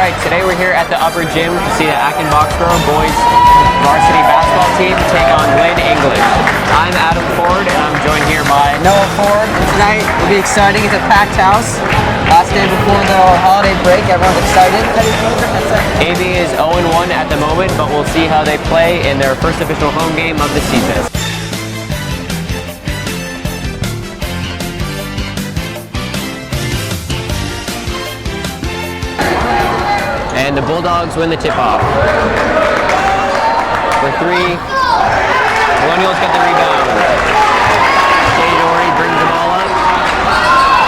right, today we're here at the upper gym to see the Acton-Boxborough boys varsity basketball team take on Lynn English. I'm Adam Ford, and I'm joined here by Noah Ford. Tonight will be exciting. It's a packed house. Last day before the holiday break, everyone's excited. AB is 0-1 at the moment, but we'll see how they play in their first official home game of the season. And the Bulldogs win the tip-off. For three, Colonials get the rebound. Dory brings the ball up.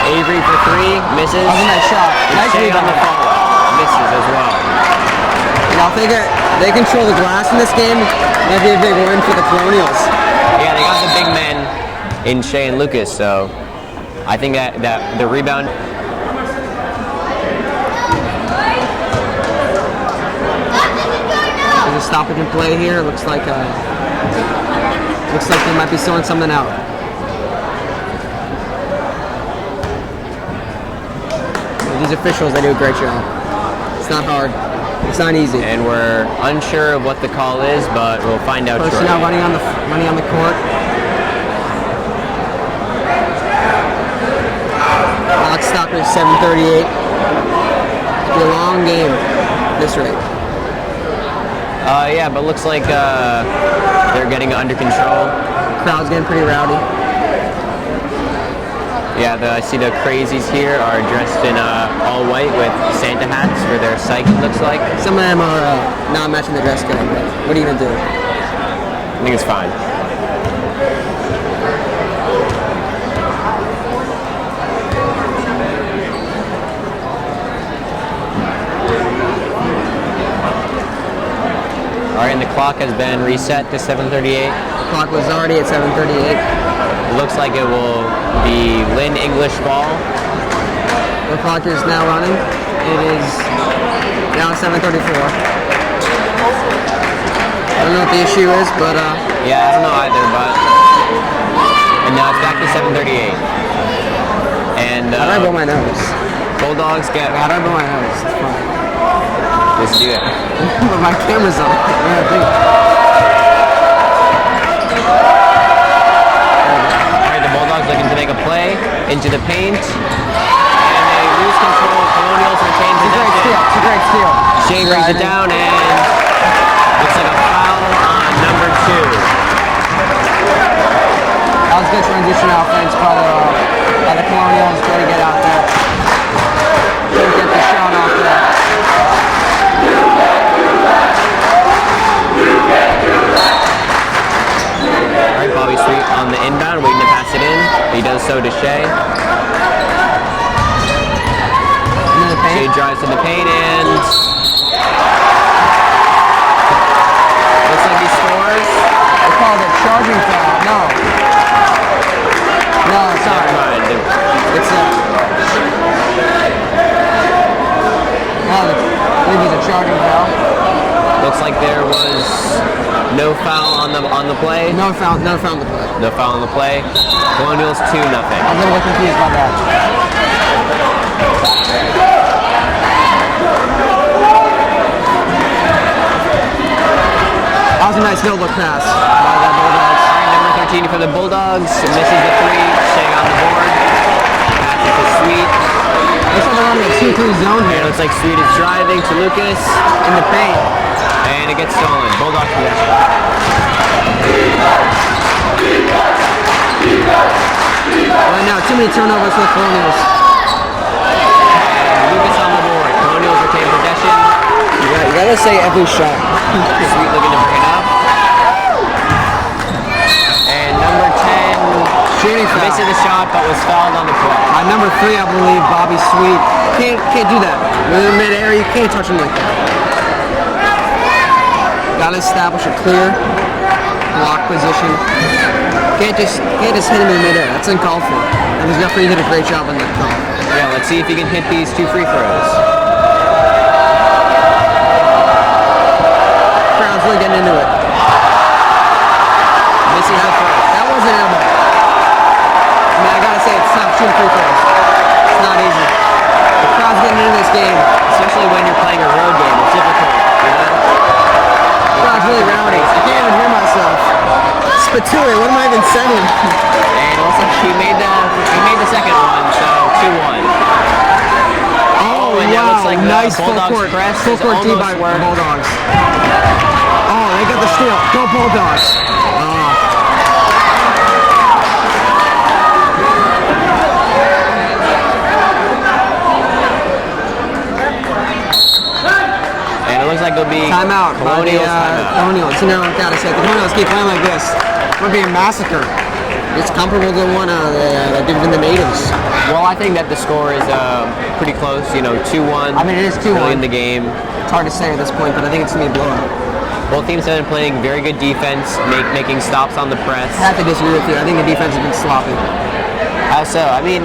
Avery for three, misses. That was a nice shot. Nice rebound. On the follow-up, misses as well. Now, if they control the glass in this game, might be a big win for the Colonials. Yeah, they got the big men in Shea and Lucas, so I think that the rebound. There's a stoppage in play here. Looks like they might be sorting something out. These officials, they do a great job. It's not hard. It's not easy. And we're unsure of what the call is, but we'll find out shortly. Personnel running on the court. Clock stoppage 7:38. It'll be a long game at this rate. Yeah, but looks like they're getting under control. Crowd's getting pretty rowdy. Yeah, I see the crazies here are dressed in all white with Santa hats for their psych, it looks like. Some of them are not matching the dress code, but what are you going to do? I think it's fine. All right, and the clock has been reset to 7:38. The clock was already at 7:38. It looks like it will be Lynn English ball. The clock is now running. It is now 7:34. I don't know what the issue is, but yeah, I don't know either, but and now it's back to 7:38. And how do I blow my nose? Bulldogs get. How do I blow my nose? It's fine. Let's do it. But my camera's on. Alright, the Bulldogs looking to make a play into the paint. And they lose control. Colonials retain possession. It's a great steal. Shea brings it down and looks like a foul on number 2. That was good transition offense by the Colonials. Trying to get out there. Couldn't get the shot off there. Alright, Bobby Sweet on the inbound, waiting to pass it in. He does so to Shea. Shea drives to the paint and looks like he scores. They called it charging foul. No, sorry. Never mind. It's I believe it's a charging foul. Looks like there was no foul on the play. No foul on the play. No foul on the play. Colonials 2-0. I'm a little bit confused by that. That was a nice no-look pass by the Bulldogs. Number 13 for the Bulldogs. Misses the 3, staying on the board. Passes to Sweet. Looks like they're running a 2-3 zone here. It looks like Sweet is driving to Lucas. In the paint. And it gets stolen. Bulldogs possession. Right now, too many turnovers for the Colonials. And Lucas on the board. Colonials retain possession. You gotta say every shot. Sweet looking to bring it up. And number 10 Shooting foul. misses the shot but was fouled on the play. Number 3, I believe, Bobby Sweet. Can't do that. When in mid-air, you can't touch him like that. Gotta establish a clear block position. Can't just hit him in mid-air. That's uncalled for. And his referee did a great job on that call. Yeah, let's see if he can hit these 2 free throws. Crowd's really getting into it. Misses the first. That wasn't elbow. I mean, I gotta say, it's tough shooting free throws. It's not easy. The crowd's getting into this game. Especially when you're playing a Nice Bulldogs press full is court D almost by worked. Bulldogs. Oh, they got the steal. Go Bulldogs. And it looks like it'll be Timeout by the Colonials. Colonials. You know, gotta say, the Colonials keep playing like this. It would be a massacre. It's comparable to one that did win the natives. Well, I think that the score is pretty close. You know, 2-1. I mean, it is 2-1. Early in the game. It's hard to say at this point, but I think it's going to be a blowout. Both teams have been playing very good defense, making stops on the press. I have to disagree with you. I think the defense has been sloppy. How so? I mean,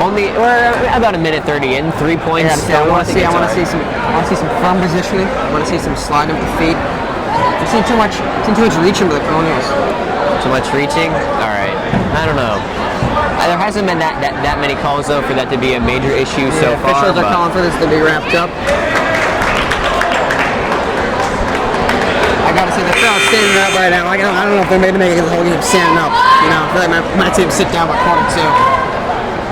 we're about a minute 30 in, 3 points. I want to see some firm positioning. I want to see some sliding of the feet. I've seen too much reaching with the Colonials. Too much reaching? All right. I don't know. There hasn't been that many calls though for that to be a major issue so far. Officials are calling for this to be wrapped up. I gotta say the crowd's standing up right now. I don't know if they're maybe making the whole game standing up. You know, I feel like my team sit down by quarter two.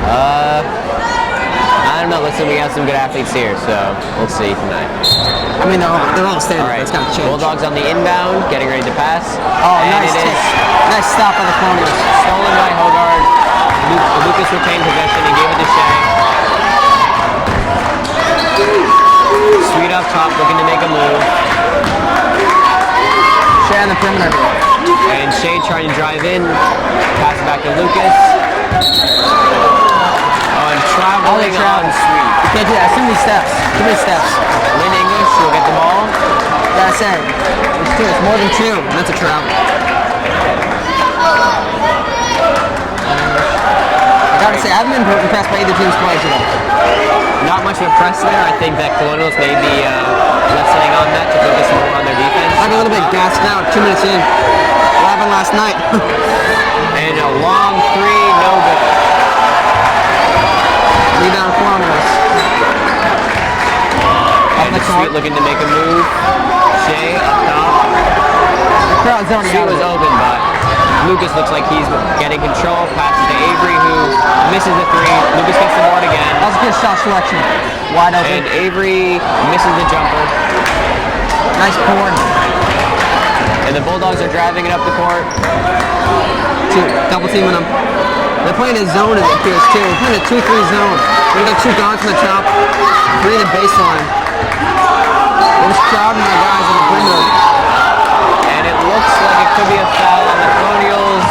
I don't know. Listen, we have some good athletes here, so we'll see tonight. I mean, they're all standing. All right. That's gotta change. Bulldogs on the inbound, getting ready to pass. Oh, and nice it kick. is Nice stop by the Colonials. stolen by Hogard. Lucas retained possession and gave it to Shea. Sweet up top, looking to make a move. Shea on the perimeter. And Shea trying to drive in. Pass it back to Lucas. Oh, and traveling on Sweet. You can't do that. Too many steps. Too many steps. Lynn English will get the ball. Gotta say, it's two. It's more than two. And that's a travel. I gotta say, I haven't been impressed by either team's play today. Not much of a press there. I think that Colonials may be listening on that to focus more on their defense. I'm a little bit gassed out. 2 minutes in. What happened last night? And a long three, no good. Rebound Colonials. Up And the Sweet court. looking to make a move. Shea up top. The crowd's already Sweet out. was open, but Lucas looks like he's getting control. Passes to Avery, who misses the three. Lucas gets the board again. That was a good shot selection. Wide open. And Avery misses the jumper. Nice board. And the Bulldogs are driving it up the court. Double teaming them. They're playing a zone, it appears, too. They're playing a 2-3 zone. We got 2 guards on the top, 3 in the baseline. They're just crowding my guys on the perimeter. And it looks like it could be a foul on the Colonials.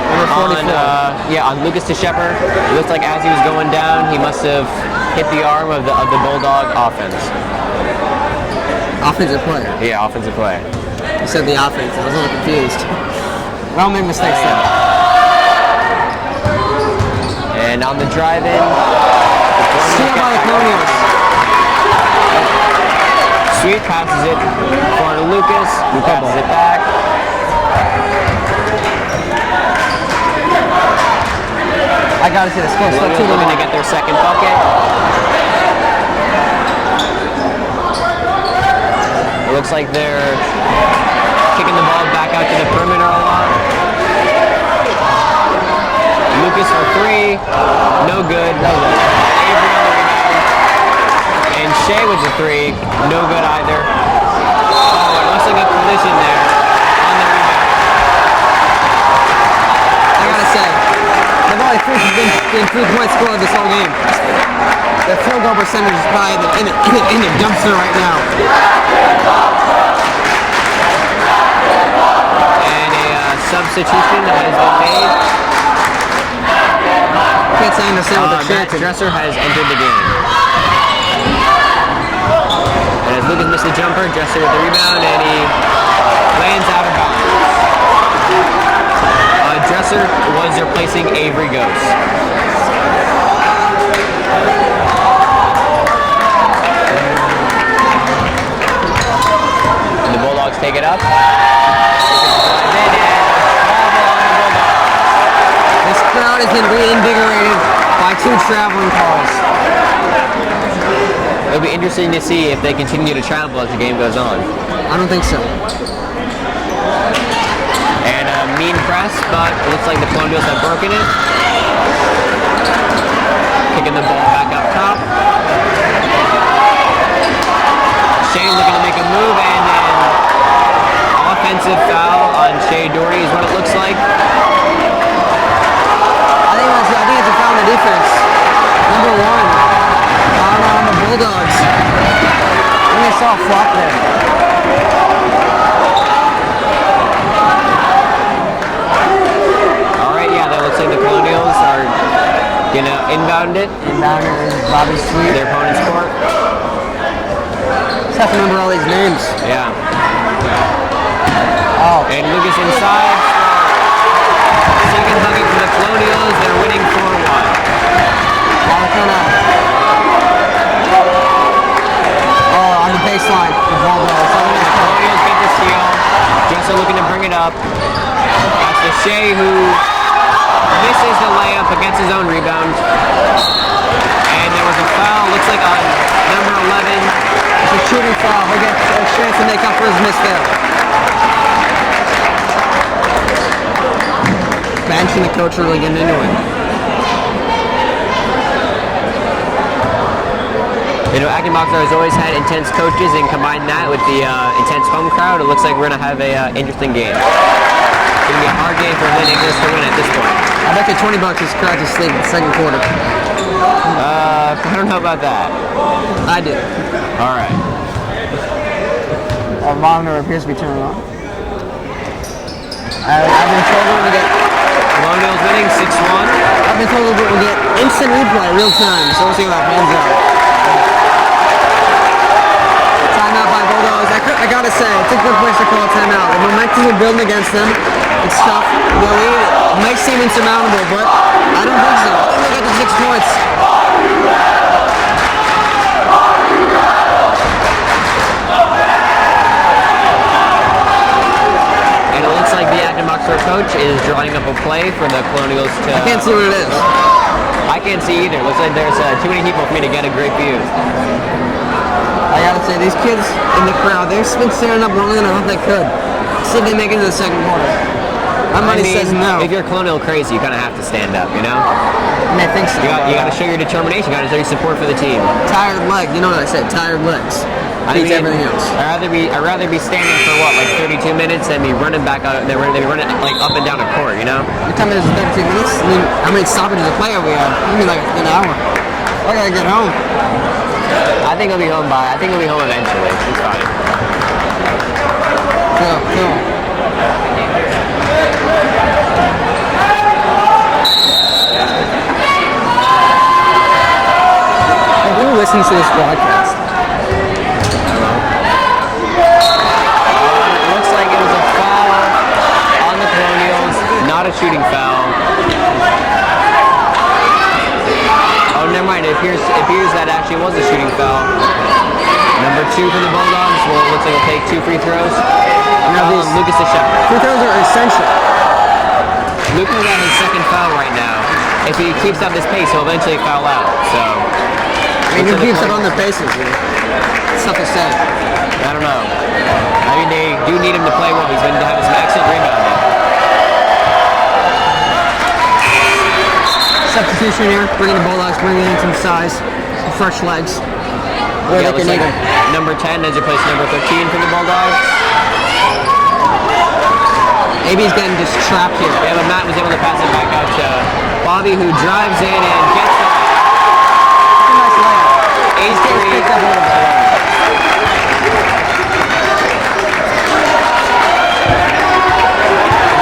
Number 44. On Lucas to Shepard. It looks like as he was going down, he must have hit the arm of the Bulldog offense. Offensive player. Yeah, offensive play. You said the offense. I was a little confused. I don't make mistakes there. And on the drive-in, Steal by the Colonials. Sweet passes it for Lucas, who passes it back. I gotta see the score. Still Colonials 2 looking to get their second bucket. It looks like they're kicking the ball back out to the perimeter a lot. Lucas for 3, no good. Avery on the rebound. And Shea with the 3, no good either. Oh, they're missing a collision there on the rebound. I gotta say, they've only been 3 points scored this whole game. Their field goal percentage is probably in the dumpster right now. And a substitution has been made. Can't say understand what they're Matt chanting. Dresser has entered the game. And as Lucas missed the jumper, Dresser with the rebound, and he lands out of bounds. Dresser was replacing Avery Ghost. And the Bulldogs take it up. This crowd has been reinvigorated by 2 traveling calls. It'll be interesting to see if they continue to travel as the game goes on. I don't think so. And a mean press, but it looks like the Colonials have broken it. Kicking the ball back up top. saw a flop there. Alright, yeah, that looks like the Colonials are gonna inbound it. Inbounder is Bobby Sweet. Their opponent's court. Just have to remember all these names. Yeah. Oh. And Lucas inside. Second bucket for the Colonials. They're winning 4-1. Oh, on the baseline. The ball goes. The Colonials get the steal. Jesser looking to bring it up. That's the Shea who misses the layup against his own rebound. And there was a foul, looks like on number 11. It's a shooting foul. He'll get a chance to make up for his miss there. Bench and the coach are really getting into it. You know, Acton-Boxborough has always had intense coaches, and combine that with the intense home crowd, it looks like we're going to have a interesting game. It's going to be a hard game for Lynn English to win at this point. I bet you $20 this crowd to sleep in the second quarter. I don't know about that. I do. All right. Our monitor appears to be turned on. I've been told we're going to get... Colonials winning 6-1. I've been told we'll get instant replay, real time, so we'll see what that pans out. Timeout by Bulldogs. I gotta say, it's a good place to call a timeout. The momentum we're building against them, it's tough. They'll lead it. It might seem insurmountable, but I don't think so. I think they got the 6 points. And it looks like the Acton-Boxborough coach is drawing up a play for the Colonials to... I can't see what it is. I can't see either. Looks like there's too many people for me to get a great view. I gotta say, these kids in the crowd, they've been staring up longer than I thought they could. See if they make it to the second quarter. My money says no. If you're Colonial crazy, you kind of have to stand up, you know? And I think so. You got to show your determination. You got to show your support for the team. Tired leg. You know what I said? Tired legs. Beats everything else. I'd rather be standing for what, like 32 minutes than be running back out. They're running like up and down a court, you know? What time is it? 32 minutes? I mean, how many stoppages of play are we at? I mean, like an hour. I gotta get home. I think he'll be home eventually. It's fine. Cool. Who listens to this broadcast? It looks like it was a foul on the Colonials, not a shooting foul. Oh, never mind. It appears that actually was a shooting foul. Number 2 for the Bulldogs. Well, it looks like he'll take 2 free throws. Lucas to shot. Free throws are essential. Lucas is at his second foul right now. If he keeps up this pace, he'll eventually foul out. So, I mean, who keeps it on the bases? It's tough to say. I don't know. I mean, they do need him to play well. He's going to have some excellent rebounding. Substitution here, bringing the Bulldogs, bringing in some size, some fresh legs. Where they can need them. Number 10 has replaced number 13 for the Bulldogs. AB's getting just trapped here. Yeah, but Matt was able to pass it back out to Bobby, who drives in and gets it. That's a nice layup. Ace picked up a little bit.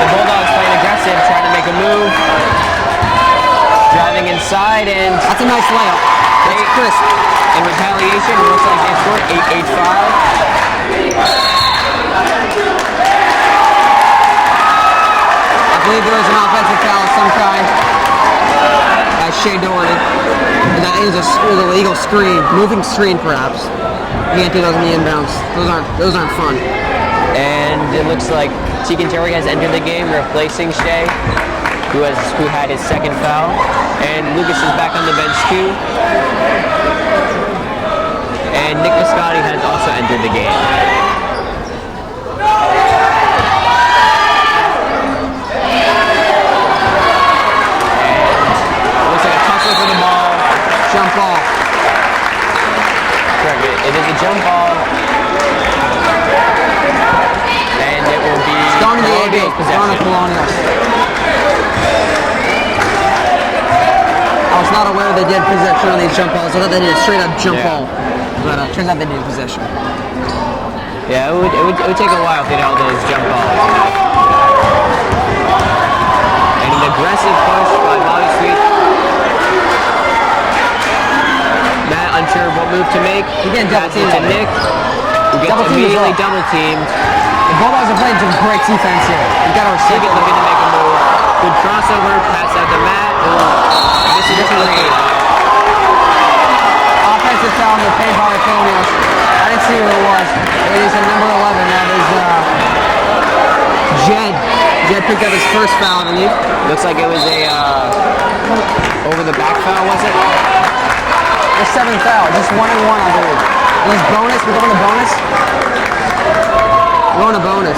The Bulldogs playing aggressive, trying to make a move. Driving inside, and that's a nice layup. That's crisp. In retaliation, it looks like they scored 8-8-5. I believe there was an offensive foul of some kind by Shea Doherty. That is an illegal screen, moving screen perhaps. You can't do those in the inbounds. Those aren't fun. And it looks like Tegan Terry has entered the game, replacing Shea, who had his second foul. And Lucas is back on the bench too. And Nick Biscotti has also entered the game. Looks like a tussle for the ball. Jump ball. Correct. It is a jump ball. And it will be going to the AB. Going to Colonials. I was not aware they did possession on these jump balls. I thought they did a straight up jump Yeah. ball. But turns out they did possession. Yeah, it would take a while if they did all those jump balls. And an aggressive push by Bobby Sweet. Matt unsure what move to make. Again, double Passes to teamed. Nick, who gets Double team as immediately well. double teamed. The Bulldogs are playing some great defense here. You gotta respect Keegan it. looking to make a move. Good crossover, pass out to Matt. This is the three. Offensive foul on the paint by the Colonials. I didn't see who it was. It is a number 11. That is Jed. Jed picked up his first foul, I believe. Looks like it was a over the back foul, was it? The seventh foul. Just 1 and 1, I believe. This is bonus. We're going to bonus. We're going to bonus.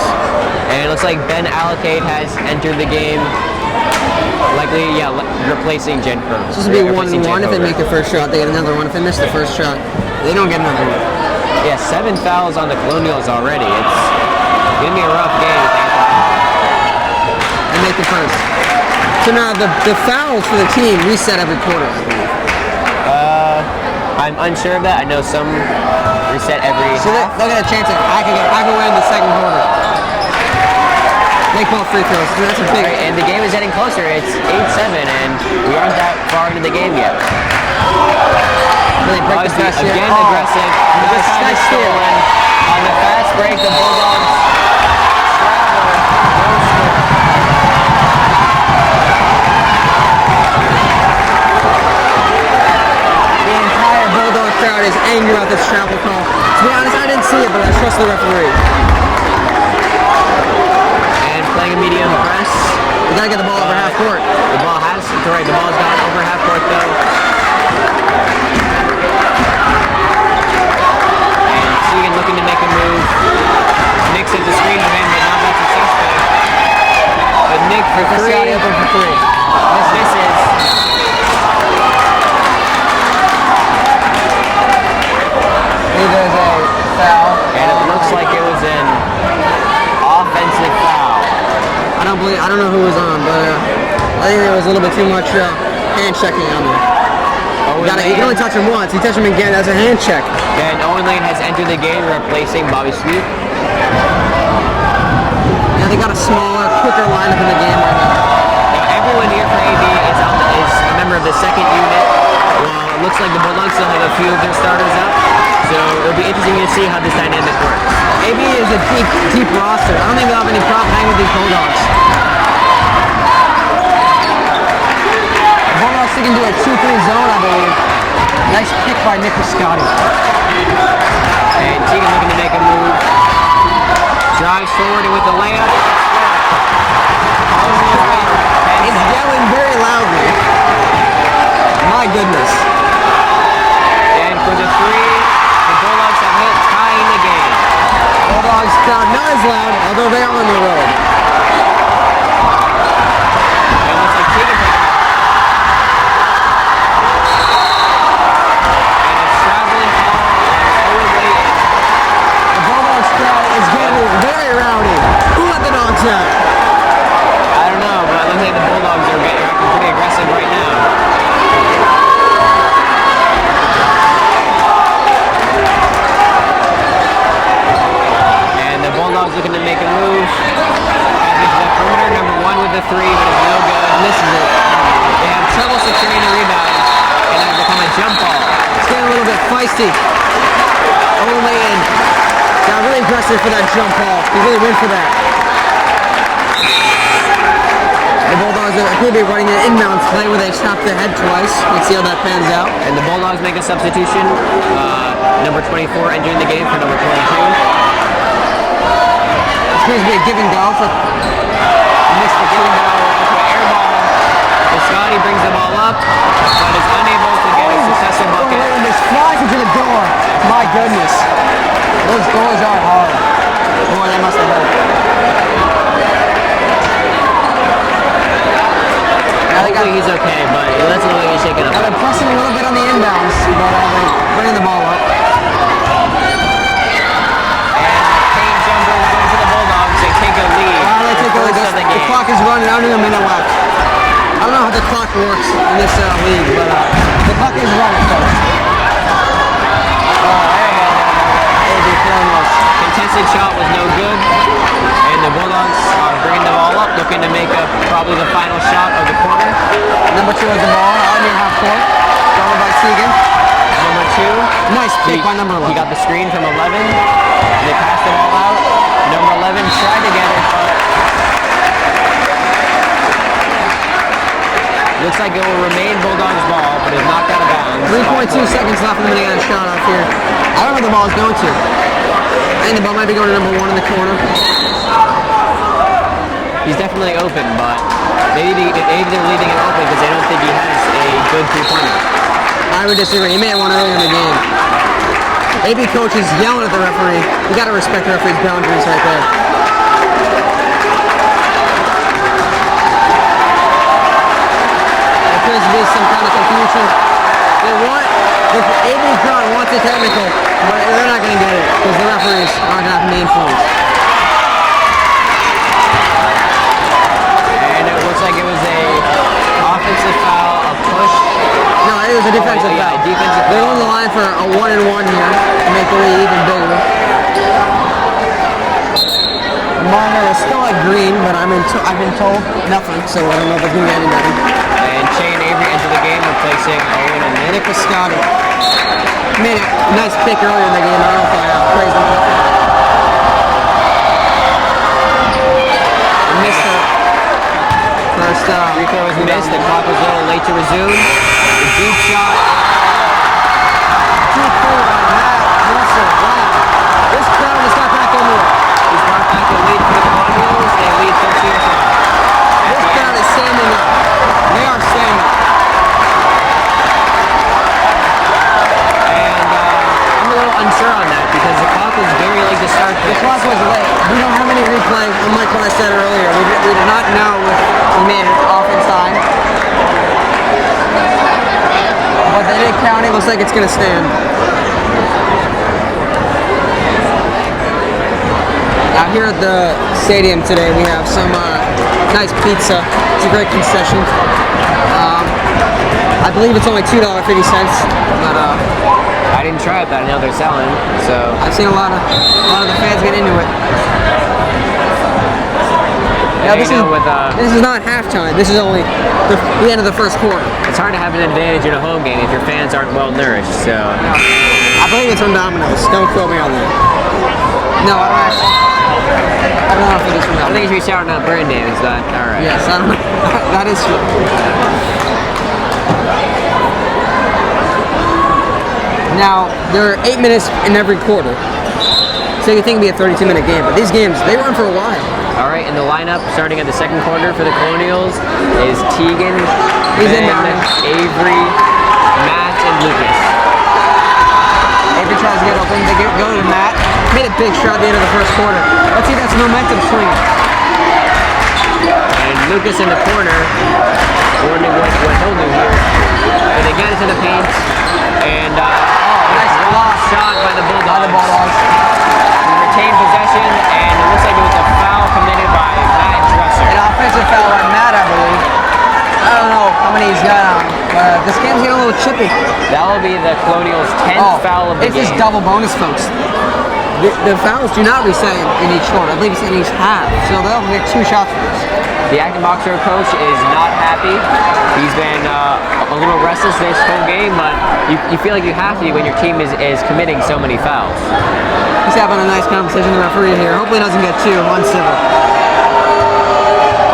And it looks like Ben Allocate has entered the game. Likely, yeah, replacing Jed Kerr. It's supposed to be 1 and 1 if they make the first shot. They get another one. If they miss the first shot, they don't get another one. Yeah, 7 fouls on the Colonials already. It's gonna be a rough game. And make the first. So now the fouls for the team reset every quarter, I believe. I'm unsure of that. I know some reset every So half. they'll get a chance at I can win the second quarter. Make both free throws. So that's a big. Right, and the game is getting closer. It's 8-7, and we aren't that far into the game yet. They break the Obviously, press here. again Oh. aggressive. This time Nice it's steal. stolen. On the fast break, the Bulldogs The entire Bulldog crowd is angry about this travel call. To be honest, I didn't see it, but I trust the referee. and playing a medium press. We gotta get the ball over half court. The ball has the ball's gone over half court though. And Keegan looking to make a move. Nick hit the screen to him, but not that successful. But Nick for three. Scotty open for three. This misses. There's a foul. And it looks like it was an offensive foul. I don't know who was on, but I think there was a little bit too much hand checking on there. You can only touch him once. You touch him again, that's a hand check. And Owen Lane has entered the game, replacing Bobby Sweet. Now they got a smaller, quicker lineup in the game right now. Now everyone here for AB is a member of the second unit. Well, it looks like the Bulldogs still have a few of their starters up. So it'll be interesting to see how this dynamic works. AB is a deep roster. I don't think they'll have any problem hanging with these Bulldogs. Bulldogs sticking to a 2-3 zone, I believe. Nice pick by Nick Scotty. And Keegan looking to make a move. Drives forward and with the layup. He's yelling very loudly. My goodness. And for the three, the Bulldogs have hit, tying the game. Bulldogs crowd not as loud, although they are on the road. And it looks like Keegan picked up. And a traveling foul on Owen Lane. The Bulldogs crowd is getting very rowdy. Who let the dogs out? I don't know, but it looks like the Bulldogs are acting pretty aggressive right now. And the Bulldogs looking to make a move. Passing to the perimeter, number 1 with the 3, but it's no good. Misses it. They have trouble securing the rebound, and it has become a jump ball. It's getting a little bit feisty. Owen Lane got really aggressive for that jump ball. He really went for that. The Bulldogs appear to be running an inbounds play where they tap their head twice. Let's see how that pans out. And the Bulldogs make a substitution. Number 24 entering the game for number 22. It's supposed to be a give and go for Missed the give and go into an air ball. Scotty brings the ball up, but is unable to get a successful bucket. Owen Lane just flies into the door. My goodness. Those doors are hard. Boy, that must have hurt. Hopefully he's okay, but it looks like he's shaking up. They're pressing a little bit on the inbounds, but they're bringing the ball up. And Kane jumper is going to the Bulldogs. They take a lead. They take First of the the game. clock is running. I don't even a minute left. I don't know how the clock works in this league, but Archer with the ball out near half court. Guarded by Tegan. Number 2. Nice pick by number 11. He got the screen from 11. They passed the ball out. Number 11 tried to get it, but looks like it will remain Bulldogs ball, but is knocked out of bounds. 3.2 seconds left for them to get a shot off here. I don't know where the ball is going to. I think the ball might be going to number 1 in the corner. He's definitely open, but maybe they're leaving it open because they don't think he has a good three-pointer. I would disagree. He may have won earlier in the game. AB coach is yelling at the referee. You got to respect the referee's boundaries right there. There appears to be some kind of confusion. The AB crowd wants a technical, but they're not going to get it because the referees aren't going to have main phones. And it looks like it was a offensive foul, a push. No, it was a defensive foul. Defensive They're foul. on the line for a 1-and-1 here to make the lead even bigger. Monitor is still at green, but I've been told nothing, so I don't know if it's going to get any better. And Shane Avery into the game, replacing Owen and Nick. Nick Piscotti made a nice pick earlier in the game. I don't know if I praised him. Missed it. First Free throw was missed. The clock was a little late to resume. The deep shot. Deep play by Matt Russell. Wow. This crowd is not back into it. He's brought back the lead for the Colonials. They lead 13-5. This crowd is standing up. They are standing up. And I'm a little unsure on that because the clock was very late to start The this. clock was late. We don't have any replay, unlike what I said earlier. We did not know if we made it offense time. But they did count it. Looks like it's going to stand. Out here at the stadium today, we have some nice pizza. It's a great concession. I believe it's only $2.50, but I didn't try it, but I know they're selling. So I've seen a lot of the fans get into it. Now, this is not halftime. This is only the end of the first quarter. it's hard to have an advantage in a home game if your fans aren't well nourished. So I believe it's from Domino's. Don't quote me on that. No, I don't actually. I don't know if it is from I think Domino's. you should be shouting out brand names, but all right. Yes, I don't know. That is true. Now, there are 8 minutes in every quarter. So you think it'd be a 32-minute game, but these games, they run for a while. All right, and the lineup starting at the second quarter for the Colonials is Tegan, He's Ben, inbounding. Avery, Matt, and Lucas. Avery tries to get open. They go to Matt. Made a big shot at the end of the first quarter. Let's see if that's a momentum swing. And Lucas in the corner, wondering what he'll do here. And they get into the paint, and Nice block shot by the Bulldogs. by the Bulldogs. We retain possession, and it looks like it was a foul committed by Matt Dresser. An offensive foul on Matt, I believe. I don't know how many he's got on, but this game's getting a little chippy. That will be the Colonials' 10th foul of the it's game. just double bonus, folks. The fouls do not reset in each quarter. I believe it's in each half, so they'll get 2 shots for this. The Acton-Boxborough coach is not happy. He's been a little restless this whole game, but you feel like you have to when your team is committing so many fouls. He's having a nice conversation with the referee here. Hopefully he doesn't get too uncivil.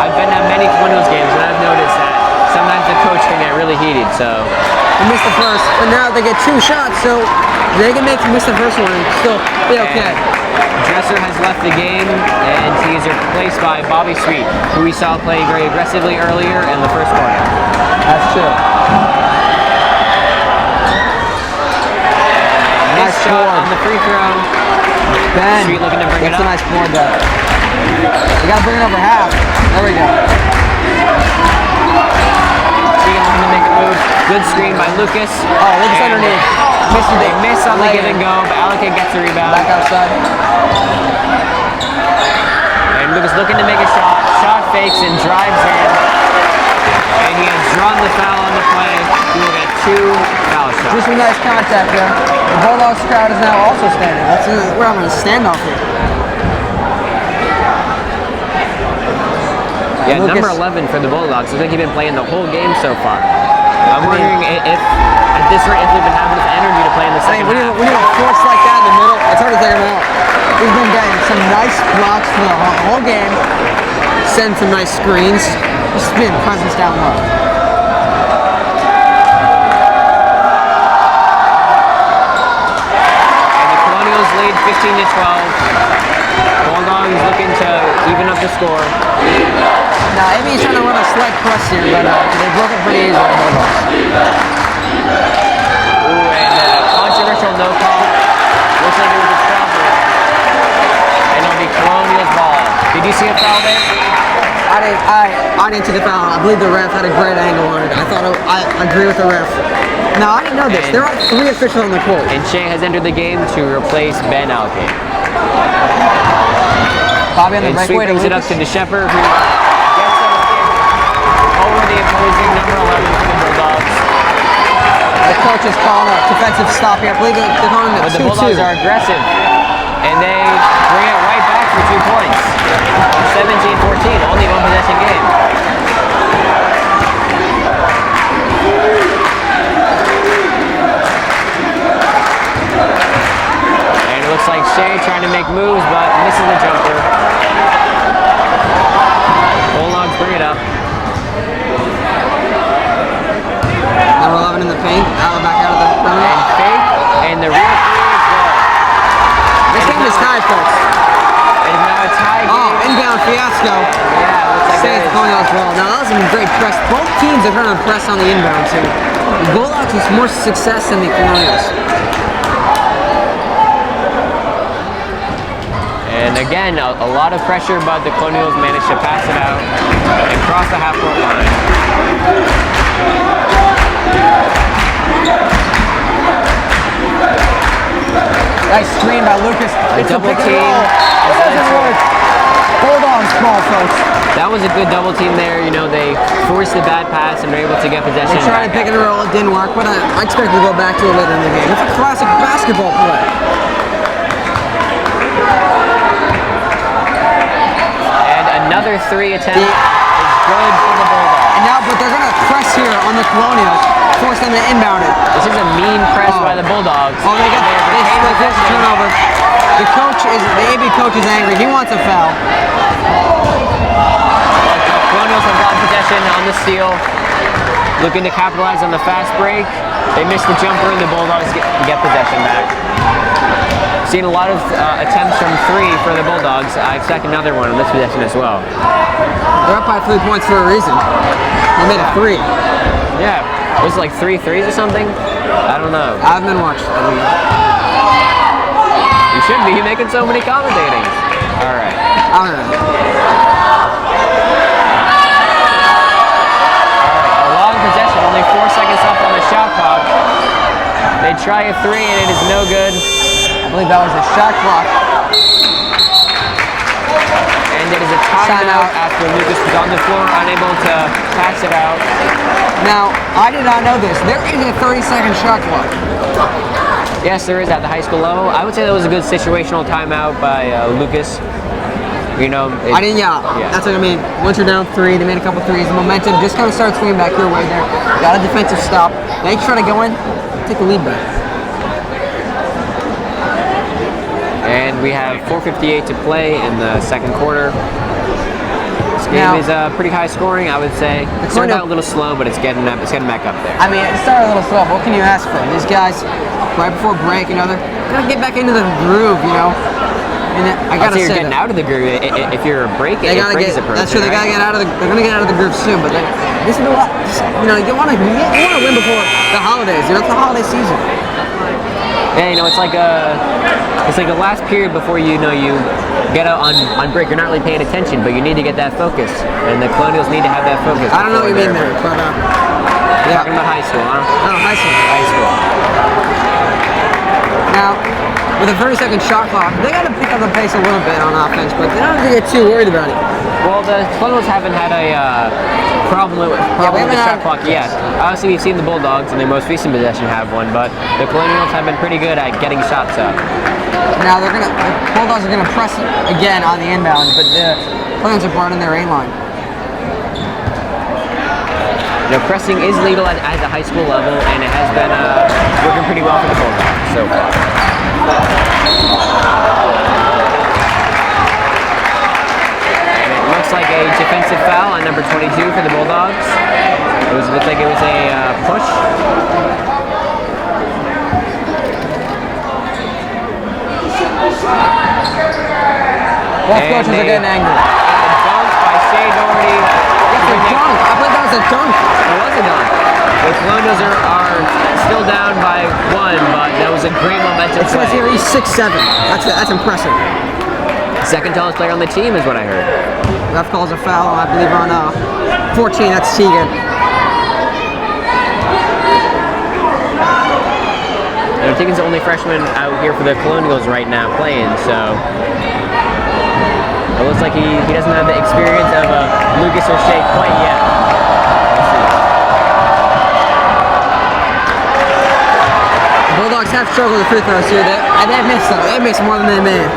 I've been at many Colonials games, and I've noticed that sometimes the coach can get really heated. So They missed the first, but now they get 2 shots, so they can miss the first one and still be okay. Dresser has left the game, and he is replaced by Bobby Sweet, who we saw playing very aggressively earlier in the first quarter. That's true. Nice shot on the free throw. Ben, Sweet looking to bring it that's up. a nice board there. We gotta bring it over half. There we go. Sweet looking to make a move. Good screen by Lucas. Oh, Lucas And underneath. They miss on the Lay give in. and go, but Alec gets the rebound. Back outside. And Lucas looking to make a shot. Shot fakes and drives in. And he has drawn the foul on the play. He will get 2 foul shots. Just a nice contact there. The Bulldogs crowd is now also standing. We're having a standoff here. Yeah, Lucas, number 11 for the Bulldogs. I think he's been playing the whole game so far. I'm wondering if, at this rate, if they've been having enough energy to play in the second half. when you have a force like that in the middle, it's hard to take him out. He's been getting some nice blocks for the whole game, sending some nice screens, just being presence down low. And the Colonials lead 15-12. Bulldogs looking to even up the score. Now, Amy's trying to run a slight press here, but they broke it pretty easily. Ooh, and controversial no call. Looks like it was a foul there. And it'll be Colonials ball. Did you see a foul there? I didn't see the foul. I believe the ref had a great angle on it. I agree with the ref. Now, I didn't know this. There are 3 officials on the court. And Shea has entered the game to replace Ben Alkin. Bobby on the And breakaway sweeping it up to DeShepper, who gets it over the opposing number 11 for the Bulldogs. The coach is calling a defensive stop here. I believe they're calling it But 2-2. the Bulldogs are aggressive, and they bring it right back for 2 points. 17-14, only 1 possession game. And it looks like Shea trying to make moves, but misses the jumper. Bulldogs bring it up. Number 11 in the paint. Back out of the perimeter. And fake, and the real 3 is good. This game is tied, folks. It is now a tie game. Oh, inbound fiasco. Yeah, looks like Saints Colonials ball. Now that was some great press. Both teams are trying to press on the inbounds here. The Bulldogs with more success than the Colonials. And again, a lot of pressure, but the Colonials managed to pass it out and cross the half-court line. Nice screen by Lucas. A double team. It doesn't work. Bulldogs ball, folks. That was a good double team there. You know, they forced the bad pass and were able to get possession. They tried to pick and roll. It didn't work, but I expect to go back to it later in the game. It's a classic basketball play. And another 3 attempt is good for the Bulldogs. And now, but they're going to press here on the Colonials, force them to inbound it. This is a mean press by the Bulldogs. Oh, they forced a turnover. The AB coach is angry. He wants a foul. Colonials have gotten possession on the steal, looking to capitalize on the fast break. They missed the jumper, and the Bulldogs get possession back. Seen a lot of attempts from 3 for the Bulldogs. I expect another one on this possession as well. They're up by 3 points for a reason. They made a 3. Yeah, was it like 3 threes or something? I don't know. I haven't been watching. You should be making so many commentating. All right. I don't know. A long possession, only 4 seconds left on the shot clock. They try a 3 and it is no good. I believe that was a shot clock. And it is a timeout after Lucas was on the floor, unable to pass it out. Now, I did not know this. There is a 30-second shot clock. Yes, there is at the high school level. I would say that was a good situational timeout by Lucas. You know, that's what I mean. Once you're down 3, they made a couple threes. The momentum just kind of started swinging back your way there. Got a defensive stop. Now you try to go in, take the lead back. And we have 4:58 to play in the second quarter. This game is pretty high scoring, I would say. It started out a little slow, but it's getting back up there. I mean, it started a little slow, but what can you ask for? These guys, right before break, you know, they're gonna get back into the groove, you know. And I gotta say, you're getting out of the groove. If you're breaking, that's true. They gotta get out of the. They're gonna get out of the groove soon. But this is you know, you want to win before the holidays. You know, it's the holiday season. Yeah, you know, it's like the last period before you get out on break. You're not really paying attention, but you need to get that focus, and the Colonials need to have that focus. I don't know what you mean there, but yeah. Talking about high school, huh? Oh, high school. High school. Now, with a 30-second shot clock, they got to pick up the pace a little bit on offense, but they don't have to get too worried about it. Well, the Colonials haven't had a problem with the shot clock yet. Obviously, we've seen the Bulldogs in their most recent possession have one, but the Colonials have been pretty good at getting shots up. Now the Bulldogs are gonna press again on the inbound, but the Colonials are burning their A line. pressing is legal at the high school level, and it has been working pretty well for the Bulldogs so far. And it looks like a defensive foul on number 22 for the Bulldogs. It looked like it was a push. Both coaches are getting angry. Dunk by Shea Doherty. That's a dunk. I thought that was a dunk. It was a dunk. The Colonials are still down by 1, but that was a great momentum It says play. here he's 6'7". That's impressive. Second tallest player on the team is what I heard. Ref calls a foul, I believe, on 14. That's Tegan. Tegan's the only freshman out here for the Colonials right now playing, so it looks like he doesn't have the experience of Lucas or Shea quite yet. The Bulldogs have struggled with free throws here. They missed though. They missed more than they made.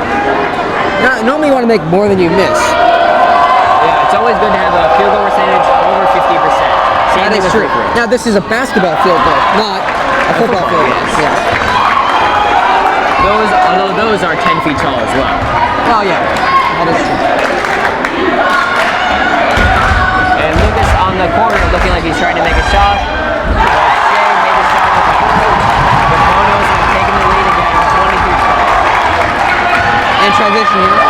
Normally you want to make more than you miss. Yeah, it's always good to have a field goal percentage over 50%. Same That thing is with true. free throws. Now this is a basketball field goal, not a football field goal. Yes. Yeah. Although those are 10 feet tall as well. Oh yeah, that is true. And Lucas on the corner looking like he's trying to make a shot. But Shea made a shot with the Colonials have taken the lead again, 23-12. And transition here.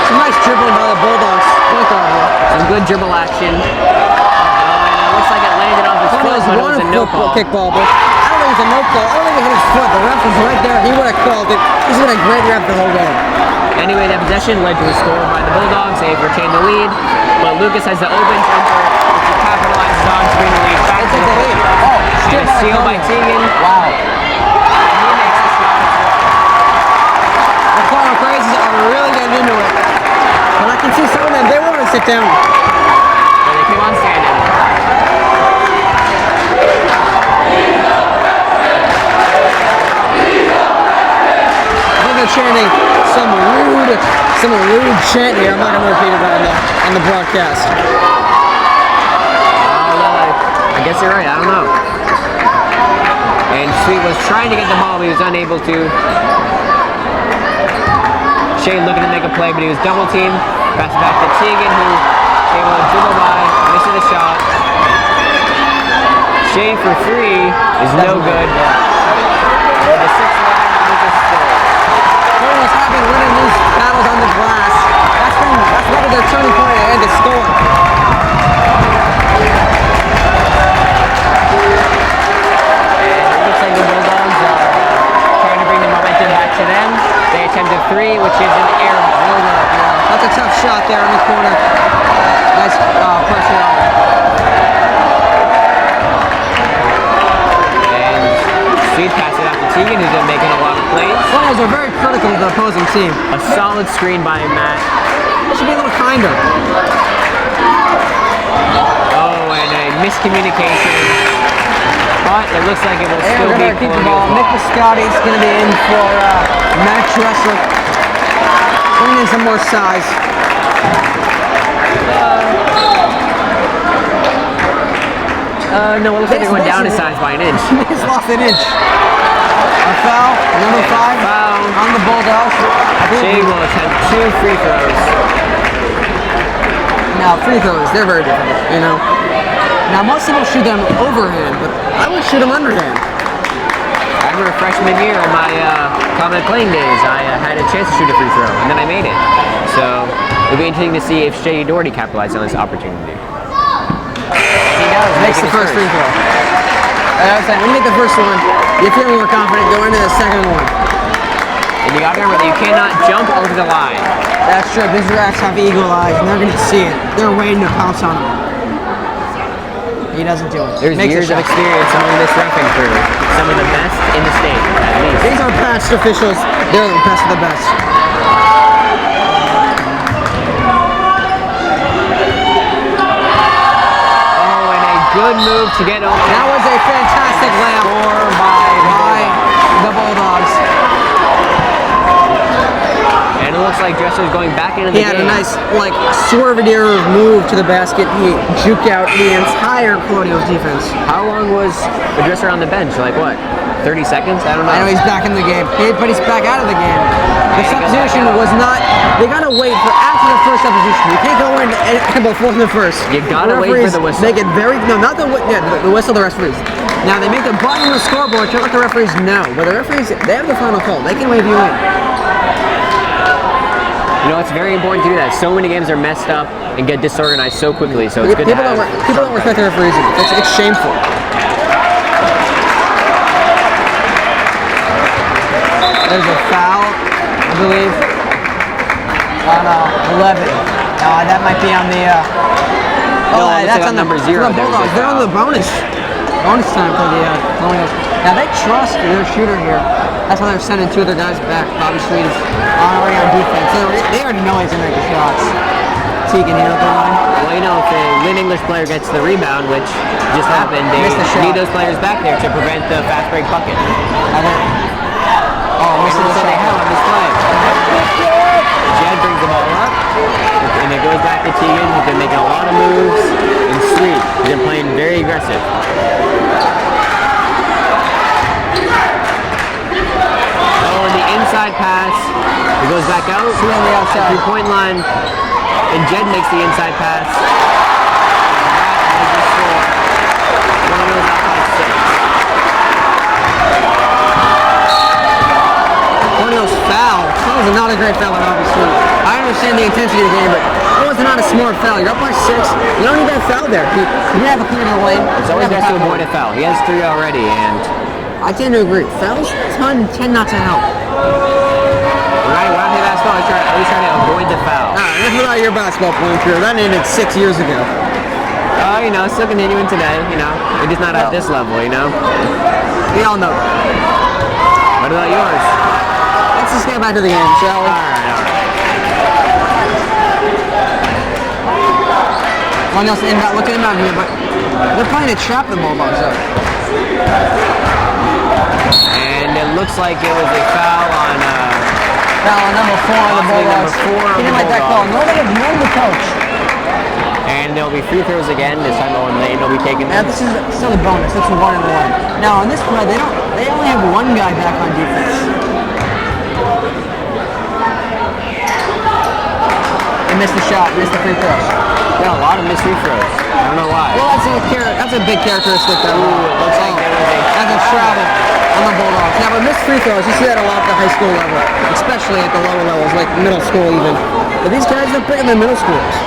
Some nice dribbling by the Bulldogs. Point guard here. Some good dribble action. And it looks like it landed off his foot, Colonials but it won was a a no call. kickball, but I don't think it was a no call. I don't think it hit his foot. The ref was right there. He would have called it. He's been a great ref the whole game. Anyway, that possession led to a score by the Bulldogs. They've retained the lead, but Lucas has the open jumper, which he capitalizes on to bring the lead back to the lead. Oh, And a steal by Tegan. Wow. And he makes the shot as well. The Colonial Crazies are really getting into it. But I can see some of them, they want to sit down. But they keep on standing. I think they're chanting some rude chant here. I'm not going to repeat it on the broadcast. I guess you're right. I don't know. And Sweet was trying to get the ball, but he was unable to. Shea looking to make a play, but he was double teamed. Pass it back to Tegan, who was able to dribble by, missing the shot. Shea for 3 is no good. For the 6th line, Lucas scores. Colonials have been winning these battles on the glass. That's probably their turning point and to score. It looks like the Bulldogs are trying to bring the momentum back to them. They attempted 3, which is an air ball. That's a tough shot there in the corner. Nice pressure on it. And Sweet passed it out to Tegan, who's been making a lot of plays. Colonials are very critical of the opposing team. A solid screen by Matt. They should be a little kinder. Oh, and a miscommunication. But it looks like it will They are still going be to keep the Colonial ball. Nick Biscotti is going to be in for Matt Dressler. Bring in some more size. No, it looks like they're going down in size by an inch. He's lost an inch. A foul, number 5, Foul. on the Bulldogs. Shea will attempt 2 free throws. Now, free throws, they're very different, you know. Now, most people shoot them overhand, but I would shoot them underhand. I remember freshman year in my common playing days, I had a chance to shoot a free throw, and then I made it. So it'll be interesting to see if Shea Doherty capitalizes on this opportunity. He does. Makes the first free throw. I was saying, when you make the first one, you feel more confident, go into the second one. And you got to remember that you cannot jump over the line. That's true. These rats have eagle eyes, and they're going to see it. They're waiting to pounce on him. He doesn't do it. There's Makes years a of shot. experience among this refereeing crew. Some of the best in the state, at least. These are past officials. They're the best of the best. Oh, and a good move to get open. That was a fantastic layup Score by the Bulldogs. And it looks like Dresser's going back into the He game. had a nice, like, swerve-a-deer move to the basket. He juked out the entire Colonials defense. How long was the Dresser on the bench? Like what? 30 seconds? I don't know. I know he's back in the game, but he's back out of the game. The substitution was not. They gotta wait for after the first substitution. You can't go in before the first. You gotta wait for the whistle. Make it very not the the whistle. The referees. Now they make the button on the scoreboard to let the referees know, but the referees they have the final call. They can wave you in. You know, it's very important to do that. So many games are messed up and get disorganized so quickly. So it's good to have. People don't respect the referees. It's shameful. There's a foul, I believe, on 11. That might be on the. That's on number 0. The Bulldogs. They're on the bonus time for the Colonials. Now they trust their shooter here. That's why they're sending 2 of their guys back. Bobby Sweet is already on defense. They already know he's gonna make the shots. Tegan here at the line. Well, you know, if a Lynn English player gets the rebound, which just happened, they need those players back there to prevent the fast break bucket. Missed the They have on this play. Jed brings the ball up, and it goes back to Tegan. He's been making a lot of moves, and Sweet. He's been playing very aggressive. Oh, and the inside pass. It goes back out to the outside 3-point line, and Jed makes the inside pass. That is the score. Colonials up by 6. Colonials foul. That was not a great foul, obviously. I understand the intensity of the game, but it was not a smart foul. You're up by 6. You don't need that foul there. You didn't have a clear the lane. It's always best to avoid a foul. He has 3 already, and I tend to agree. Fouls tend not to help. when I hit basketball, I always try to avoid the foul. Enough about your basketball playing career. That ended 6 years ago. You know, still continuing today. You know, we're just not at this level. You know. We all know that. What about yours? Let's just get back to the game, shall we? All right. Colonials inbound. Look at inbound here, but they're playing to trap the Bulldogs up. And it looks like it was a foul on. Foul on number 4 on the Bulldogs. Number 4 He didn't like that call. Nor the coach. And there'll be free throws again. This time Owen Lane will be taking Now them. this is still a bonus. It's a 1-and-1. Now on this play, they only have 1 guy back on defense. They missed the shot. Missed the free throws. Got a lot of missed free throws. I don't know why. Well, that's a big characteristic though. Ooh, it looks like there was a. That's a travel on the Bulldogs. Now, but missed free throws, you see that a lot at the high school level, especially at the lower levels, like middle school even. But these guys are bigger than middle schoolers.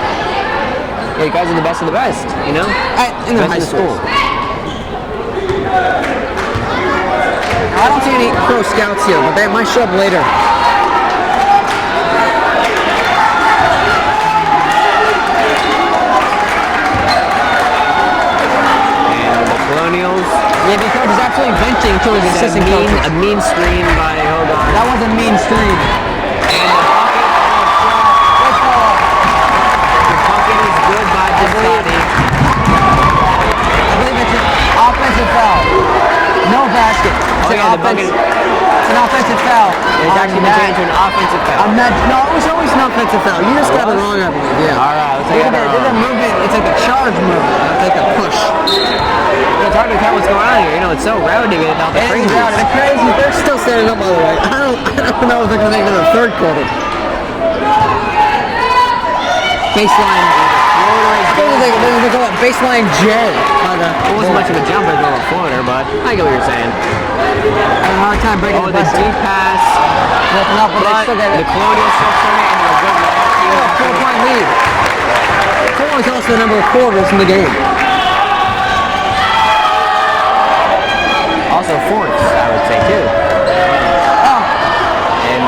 Yeah, you guys are the best of the best, you know? In the high school. I don't see any pro scouts here, but they might show up later. And the Colonials. Yeah, the coach is absolutely venting to his assistant coach. A mean screen by Hogarth. That was a mean screen. And the bucket is good by Biscotti. I believe it's an offensive foul. No basket. It's an offensive foul. It's actually been changed to an offensive foul. No, it was always an offensive foul. You just got it wrong, I believe. Yeah. All right, let's take it. There's a movement. It's like a charge movement. It's like a push. It's hard to tell what's going on here. You know, it's so rowdy about the crazy. The crazy. They're still standing up, by the way. I don't know if they're going to make it in the 3rd quarter. Baseline. They call it baseline J. It wasn't much of a jumper, it was a little floater, but I get what you're saying. Having a hard time breaking Oh, the the basket. deep pass. Open up, but they still get The it. Colonials still turn it into a good A 4-point lead. Cole is also the number of quarters in the game. Also fourths, I would say, too. Oh. And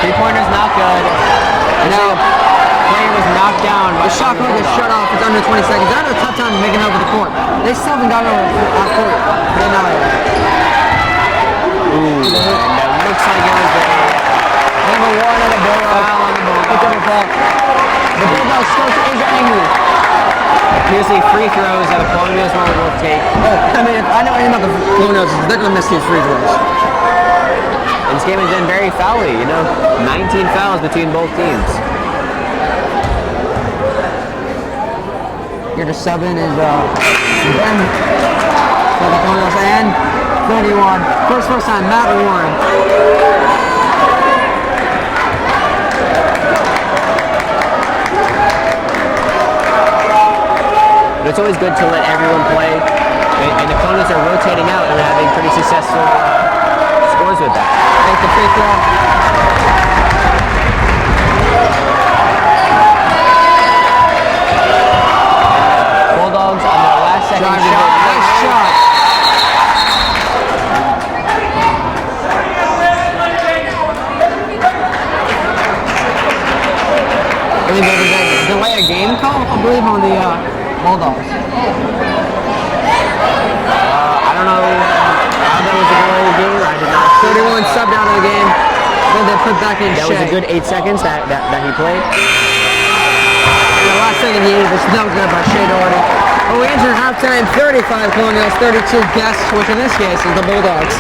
3-pointer's not good. No. Player was knocked down. The shot clock is shut off. It's under 20 seconds. They're having a tough time making it over the court. They still haven't gotten over the court. They're not. Ooh, and it looks like it was a Number 1 on the Bulldogs. foul on the Bulldogs. The Bulldogs coach is angry. Here's the free throws that the Colonials will take. I mean, if I know anything about the Colonials, they're going to miss these free throws. And this game has been very foul-y, you know. 19 fouls between both teams. Here to sub in is Ben for the Colonials and 31. First time, Matt Warren. But it's always good to let everyone play, and the Colonials are rotating out and having pretty successful scores with that. Take the free throw. Bulldogs on their last second Drive shot. nice shot. I believe there was a delay of game call, I believe, on the Bulldogs. I don't know how that was a delay of game. I did not see 31 subbed out of the game. Then they put back in that Shea. was a good 8 seconds that he played. And the last second he was no good by Shea Doherty. Oh, we enter halftime 35 Colonials, 32 guests, which in this case is the Bulldogs.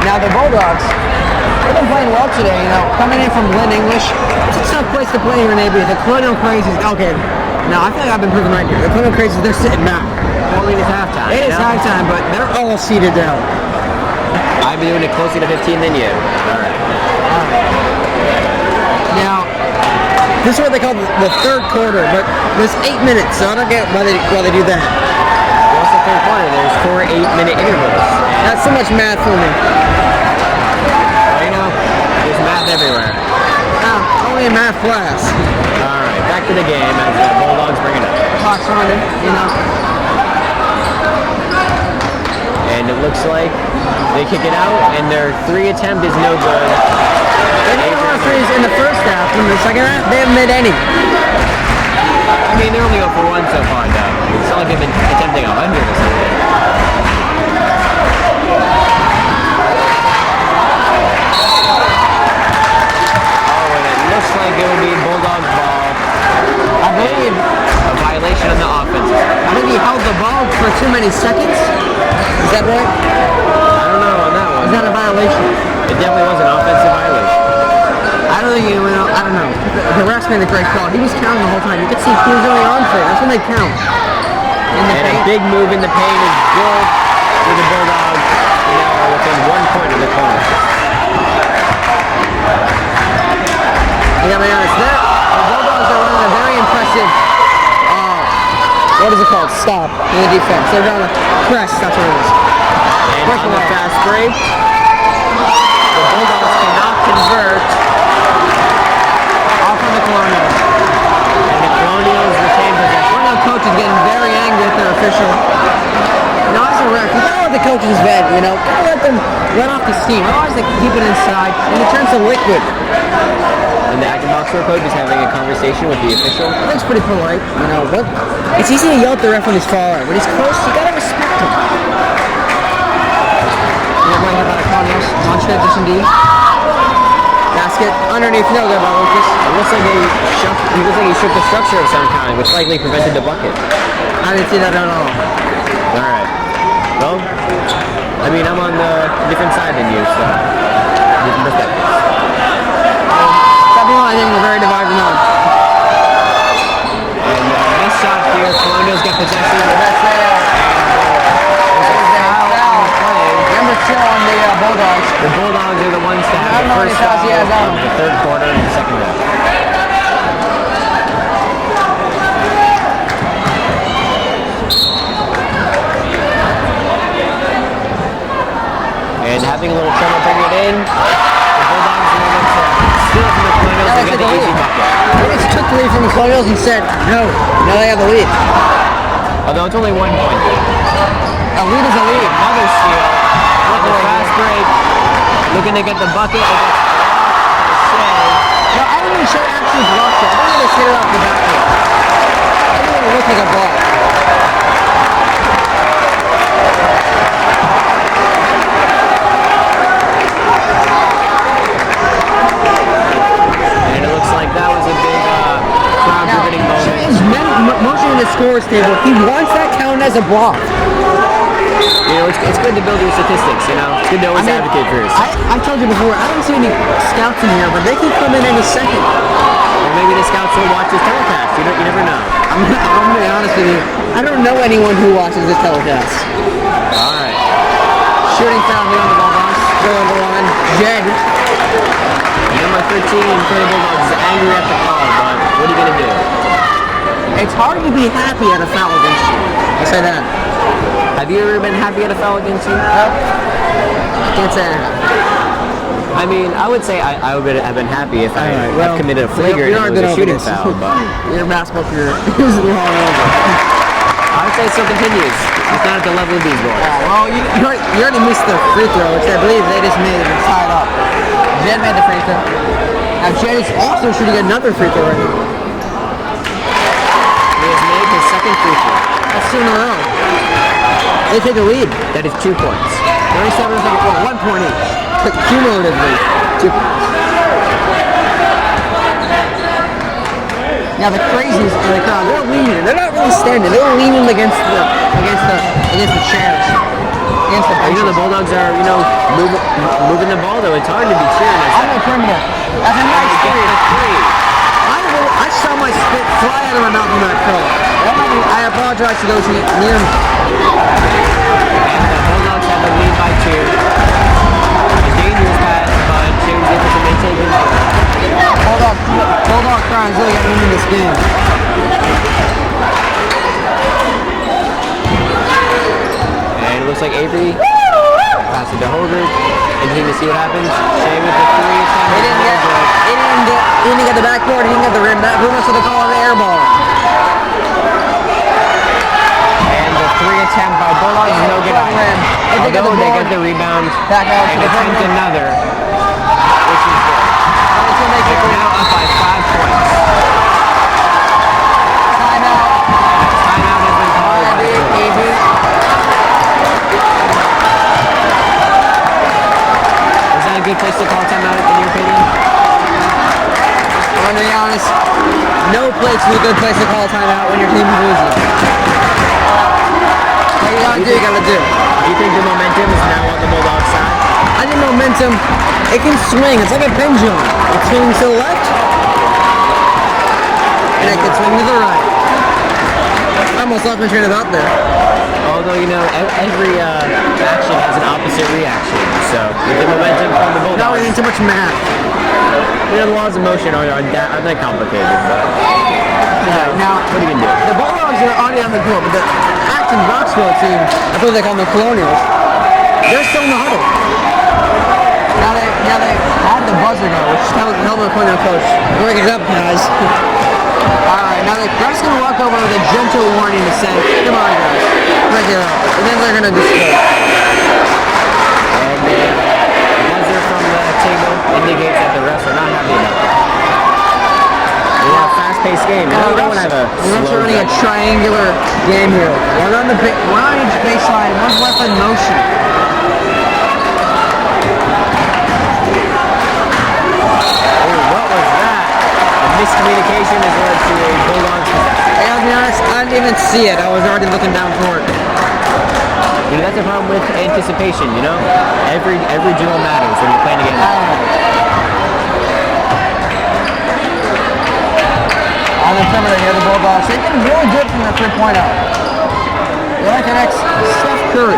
Now the Bulldogs, they've been playing well today, you know, coming in from Lynn English. It's a tough place to play here in AB. The Colonial Crazies, okay, now I feel like I've been proven right here. The Colonial Crazies, they're sitting back. Well, I mean, it's halftime. It is halftime, but they're all seated down. I've been doing it closer to 15 than you. All right. Now, this is what they call the third quarter, but there's 8 minutes, so I don't get why they do that. What's the third quarter? There's 4 8-minute intervals. That's so much math for me. You know, there's math everywhere. Only in math class. All right, back to the game as the Bulldogs bring it up. Clock's running, you know. And it looks like they kick it out, and their 3 attempt is no good. They made a lot of threes in the first half. In the second half, they haven't made any. I mean, they're only 0 for 1 so far, though. It's not like they've been attempting 100 or something. Oh, and it looks like it will be Bulldogs ball. I believe A violation on the offense. I think he held the ball for too many seconds. Is that right? I don't know on that one. Is that a violation? It definitely was an offensive violation. I don't think I don't know. The refs made a great call. He was counting the whole time. You could see he was only on for it. That's when they count. In the And a paint. big move in the paint is good for the Bulldogs. Now are within 1 point of the corner. I gotta be honest, the Bulldogs are running a very impressive, what is it called? Stop in the defense. They're running a press, that's what it is. And on the fast break, the Bulldogs cannot convert. Off on the Colonials. And the Colonials retain possession. One of the coaches getting very angry at their official. You know, as a ref, you gotta let the coaches vent, you know. Gotta let them let off the steam. Otherwise they keep it inside and it turns to liquid. And the Acton-Boxborough coach is having a conversation with the official. I think it's pretty polite, you know, but it's easy to yell at the ref when he's far out. When he's close, you gotta respect him. You're going about the Colonials. On transition D. Basket underneath, no good by Lucas. It looks like he shook the structure of some kind, which likely prevented the bucket. I didn't see that at all. All right. Well, I mean, I'm on the different side than you, so different perspectives. I think we're very divided on. And nice shot here. Colonials get possession. That's there. Number 2 on the Bulldogs. The Bulldogs are the ones that I have don't know the first how many fouls he has foul on of the third quarter and the second half. And having a little trouble bringing it in. The Bulldogs are able to steal from the Colonials and get the easy bucket. They just took the lead from the Colonials and said, no, now they have the lead. Although it's only 1 point. A lead is a lead. Another steal. With the fast break. Looking to get the bucket. It gets blocked by Shea. No, I don't think Shea actually blocked it. I think they just hit it off the backboard. I think it looked like a block. And it looks like that was a big crowd-riveting moment. Shea is motioning the scores table. He wants that count as a block. Yeah, You know, it's good to build your statistics, you know? It's good to always advocate for yourself. I told you before, I don't see any scouts in here, but they can come in any second. Or maybe the scouts will watch this telecast. You never know. I'm gonna be honest with you. I don't know anyone who watches this telecast. All right. Shooting foul here on the Bulldogs. Go on the line. Jed. Number 13 for the Bulldogs is angry at the call, but what are you gonna do? It's hard to be happy at a foul against you. I'll say that. Have you ever been happy at a foul against you? Can't say I have. I mean, I would say I would have been happy if I had committed a flagrant you're and it was a shooting foul, but your basketball career is all over. I would say it still continues. It's not at the level of these boys. Well, you already missed the free throw, which I believe they just made and tied up. Jed made the free throw. Now Jed is also shooting another free throw right now. He has made his second free throw. That's 2 in a row. They take a lead. That is 2 points. 37 seconds, well, 1 point each. But cumulatively, 2 points. Now the crazies in the crowd, they're leaning. They're not really standing. They're leaning against the chairs, against the benches. You know the Bulldogs are, moving the ball though. It's hard to be cheering. On the perimeter. That's a nice three. I saw my spit fly out of my mouth on that throw. I apologize to those near me. And the Bulldogs have the lead by 2. A dangerous pass, but Shea was able to maintain control. Bulldog crowd is really getting into this game. And it looks like Avery pass it to Holder. Continue to see what happens. Shea with the 3 attempt. He didn't get the backboard. He didn't get the rim. Who wants to call an air ball? And the 3 attempt by Bulldogs is no good either. Although they get the rebound back out and attempt another, which is good. They're now up by 5 points. Timeout. Timeout has been called by Avery. Is that a good place to call timeout in your opinion? I'm gonna be honest. No place is a good place to call a timeout when your team is losing. What you gotta do, you gotta do. Do you think the momentum is now on the Bulldogs side? I think momentum, it can swing. It's like a pendulum. It swings to the left, and it can swing to the right. I almost lost my train of thought there. Although, every action has an opposite reaction. So, with the momentum from the Bulldogs... No, we need too much math. The laws of motion are that complicated, but... Now, what are you going to do? The Bulldogs are already on the court, but the Acton-Boxborough team, I thought they call them the Colonials, they're still in the huddle. Now they had the buzzer go, which tells the Colonial coach, break it up, guys. Alright, now they're just going to walk over with a gentle warning to say, come on, guys, break it up. And then they're going to display. And the buzzer from the table indicates that the refs are not happy about that. We have a fast-paced game. The refs are running a triangular game here. One on each baseline, one's left in motion. What was that? The miscommunication has led to a Bulldogs possession. I gotta be honest, I didn't even see it. I was already looking down court. That's the problem with anticipation, Every drill matters when you're playing a game. On the perimeter here, the Bulldogs, they've been really good from their 3-point out. They're like the next Steph Curry.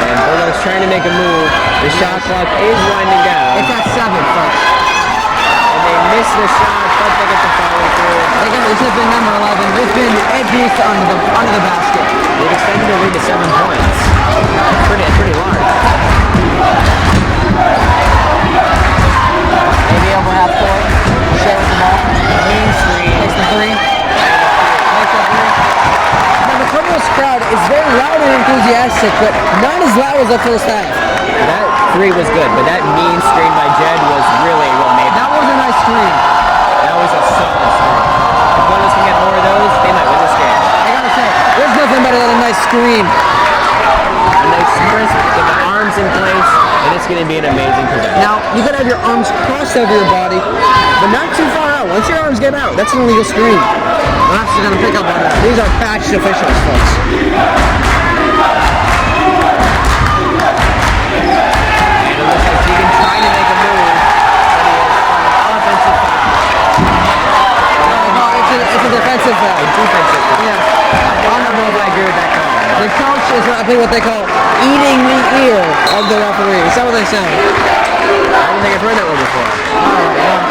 And Bulldogs trying to make a move. The shot clock is winding down. It's at 7, folks. And they miss the shot, but they get the follow through. This has been number 11. It's been Ed Beast under the basket. They've extended the lead to 7 points. That's pretty large. Maybe over half court. Shea with the ball. Clean screen. Takes the 3. Now the Colonials crowd is very loud and enthusiastic, but not as loud as the first half. That 3 was good, but that mean screen by Jed was really what made That was a nice screen. That was a solid screen. If Bulldogs can get more of those, they might win this game. I gotta say, there's nothing better than a nice screen. And they crisp, get the arms in place, and it's going to be an amazing possession. Now, you gotta have your arms crossed over your body, but not too far out. Once your arms get out, that's an illegal screen. The refs are gonna pick up on that. These are patched officials, folks. And it looks like Tegan trying to make a move, but he is an offensive foul. No, it's a defensive foul. A defensive foul. Yes. I don't know if I agree with that call. The coach is, I think, what they call eating the ear of the referee. Is that what they say? I don't think I've heard that one before. Alright, well.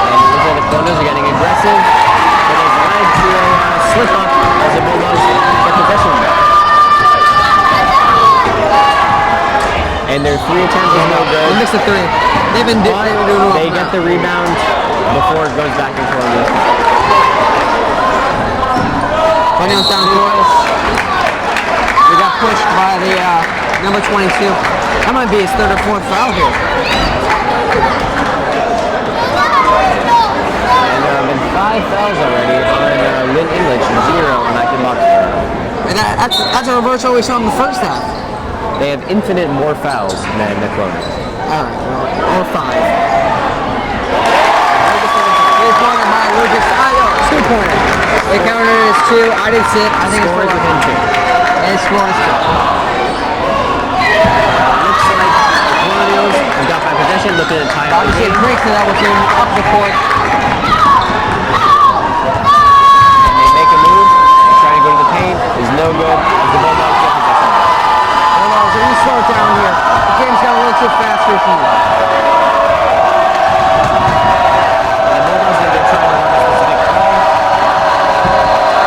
And it looks like the Colonials are getting aggressive, but it's led to a slip up as the Bulldogs get possession back. And their 3 attempts is no good. They missed a 3. They've been doing well. They get the rebound before it goes back and forth. Colonials down boys. We got pushed by the number 22. That might be his 3rd or 4th foul here. And there have been 5 fouls already on Lynn English and 0 on Acton-Boxborough. And that's a reverse what we saw in the first half. They have infinite more fouls than the Colonials. Alright, well, or 5. 3-pointer by Lucas. 2-pointer. They counted it as 2. I didn't see it. I think Scores it's 4. within 2. And it scores 2. Looks like the Colonials have got back possession, looking at time. Obviously, a break to that with him up the court. And they make a move, trying to go to the paint, is no good. As the Bulldogs get possession. Bulldogs, we're going to slow it down here. The game's got a little too fast for you. The Bulldogs are going to try to run a specific call.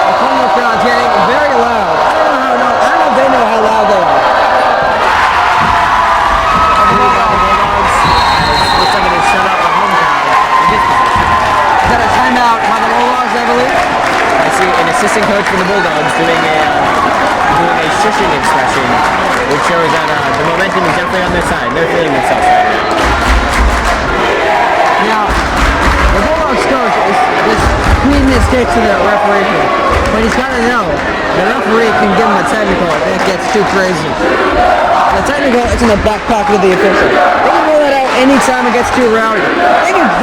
The Colonial crowd's getting very loud. I don't know if they know how loud they are. The Bulldogs, looks like it has shut out the home crowd in this position. Is that a timeout by the Bulldogs, I believe? I see an assistant coach for the Bulldogs doing a shushing expression, which shows that the momentum is definitely on their side. They're feeling themselves right now. Now, the Bulldogs coach is pleading his case to the referee here, but he's got to know the referee can give him a technical if it gets too crazy. The technical is in the back pocket of the official. They can roll that out anytime it gets too rowdy.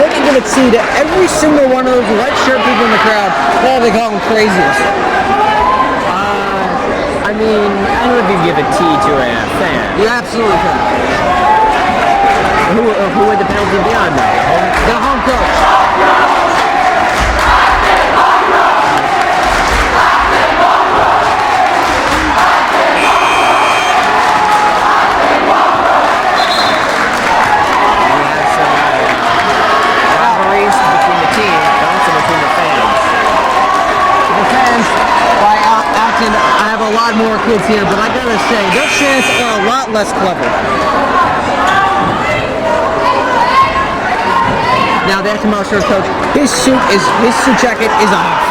They can give a T to every single one of those white shirt people in the crowd. They call them crazies. I mean, I don't know if you give a T to a fan. You absolutely can. Who would the penalty be on that? The home coach. I have a lot more kids here, but I gotta say, their chants are a lot less clever. Now the Acton-Boxborough coach, his suit jacket is off.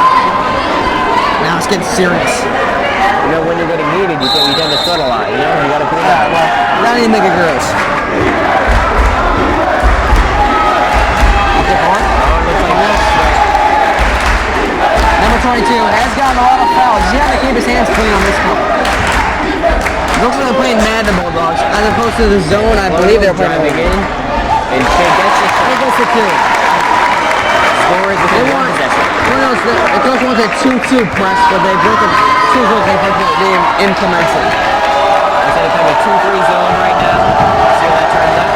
Now it's getting serious. You know, when you're getting heated, you tend to sweat a lot. You know, you gotta put it out. Well, that ain't making girls. Number 22 has gotten a lot of fouls. He's got to keep his hands clean on this one. Looks like they're playing Madden Bulldogs as opposed to the zone. I believe they're playing driving in, and Shea gets it. He gets the two. Score is within one possession. The coach wants a 2-2 press, but they broke it. They implement it. It's in a kind of 2-3 zone right now. See how that turns out.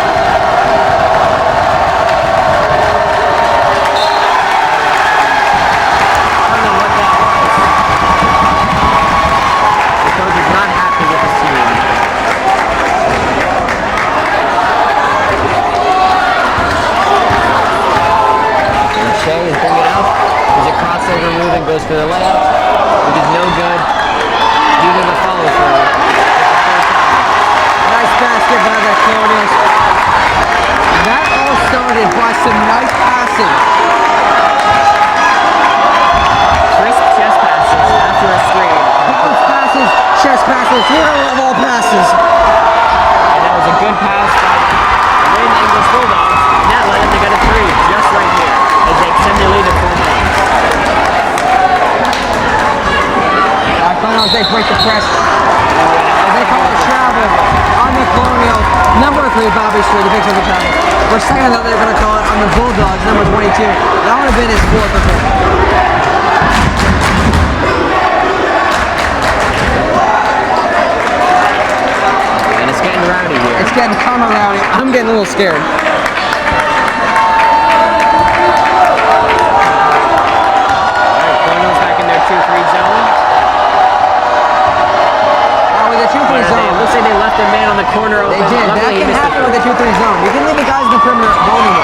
Goes for the layup, which is no good. Even the follow through. Nice basket by the Colonials. That all started by some nice passing. Crisp chest passes after a screen. Close passes, chest passes, hero of all passes. And that was a good pass by Lynn English Bulldogs. And that led them to get a 3 just right here as they extend their lead to 4 points. as they break the press. As they call it travel on the Colonials. Number 3, Bobby Street, the big the travel. For a second, I thought they were going to call it on the Bulldogs, number 22. That would have been his 4th or 5th. And it's getting rowdy here. It's getting kind of rowdy. I'm getting a little scared. Colonials back in their 2-3 zone. With the 2-3 zone. It looks like they left their man on the corner open. They did. That can happen with the 2-3 zone. You can leave the guys in the perimeter vulnerable.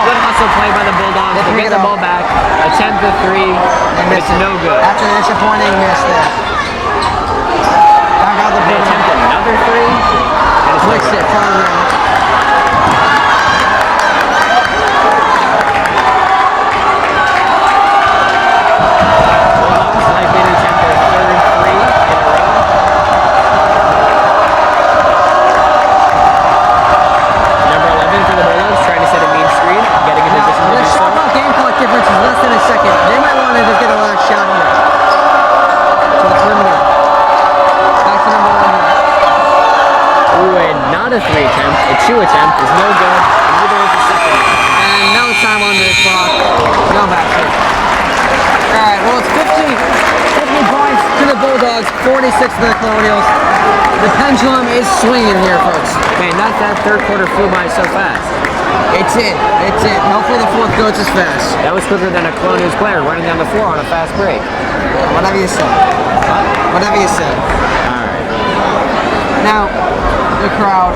Good hustle play by the Bulldogs. They get the ball back. Attempt the 3. It's no good. That's a disappointing miss there. Back out the They attempt another 3. And it's Flicks it. Bulldogs likely to attempt their 3rd 3 in a row. Number 11 for the Bulldogs, trying to set a mean screen, getting in Now, position to the do so. shot clock game clock difference is less than a second. They might want to just get a last shot here. To the perimeter. Back to number 1 here. Ooh, and not a 3 attempt. A 2 attempt is no good. And neither is the second. And no time on this clock. No basket. Alright, well it's 50 points to the Bulldogs, 46 to the Colonials. The pendulum is swinging here, folks. Man, that 3rd quarter flew by so fast. It's it. Hopefully the 4th goes as fast. That was quicker than a Colonials player running down the floor on a fast break. Whatever you say. Whatever you say. Alright. Now, the crowd,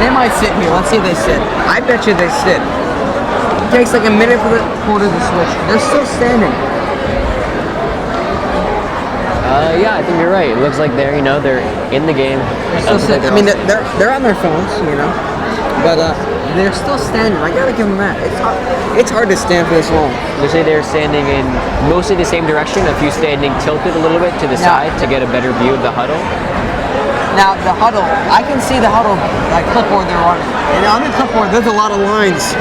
they might sit here. Let's see if they sit. I bet you they sit. It takes like a minute for the quarter to switch. They're still standing. Yeah, I think you're right. It looks like they're in the game. They're still sitting. I mean, they're on their phones, but they're still standing. I gotta give them that. It's hard to stand for this long. They say they're standing in mostly the same direction. A few standing tilted a little bit to the side to get a better view of the huddle. Now the huddle, I can see the huddle clipboard they're on. And on the clipboard, there's a lot of lines.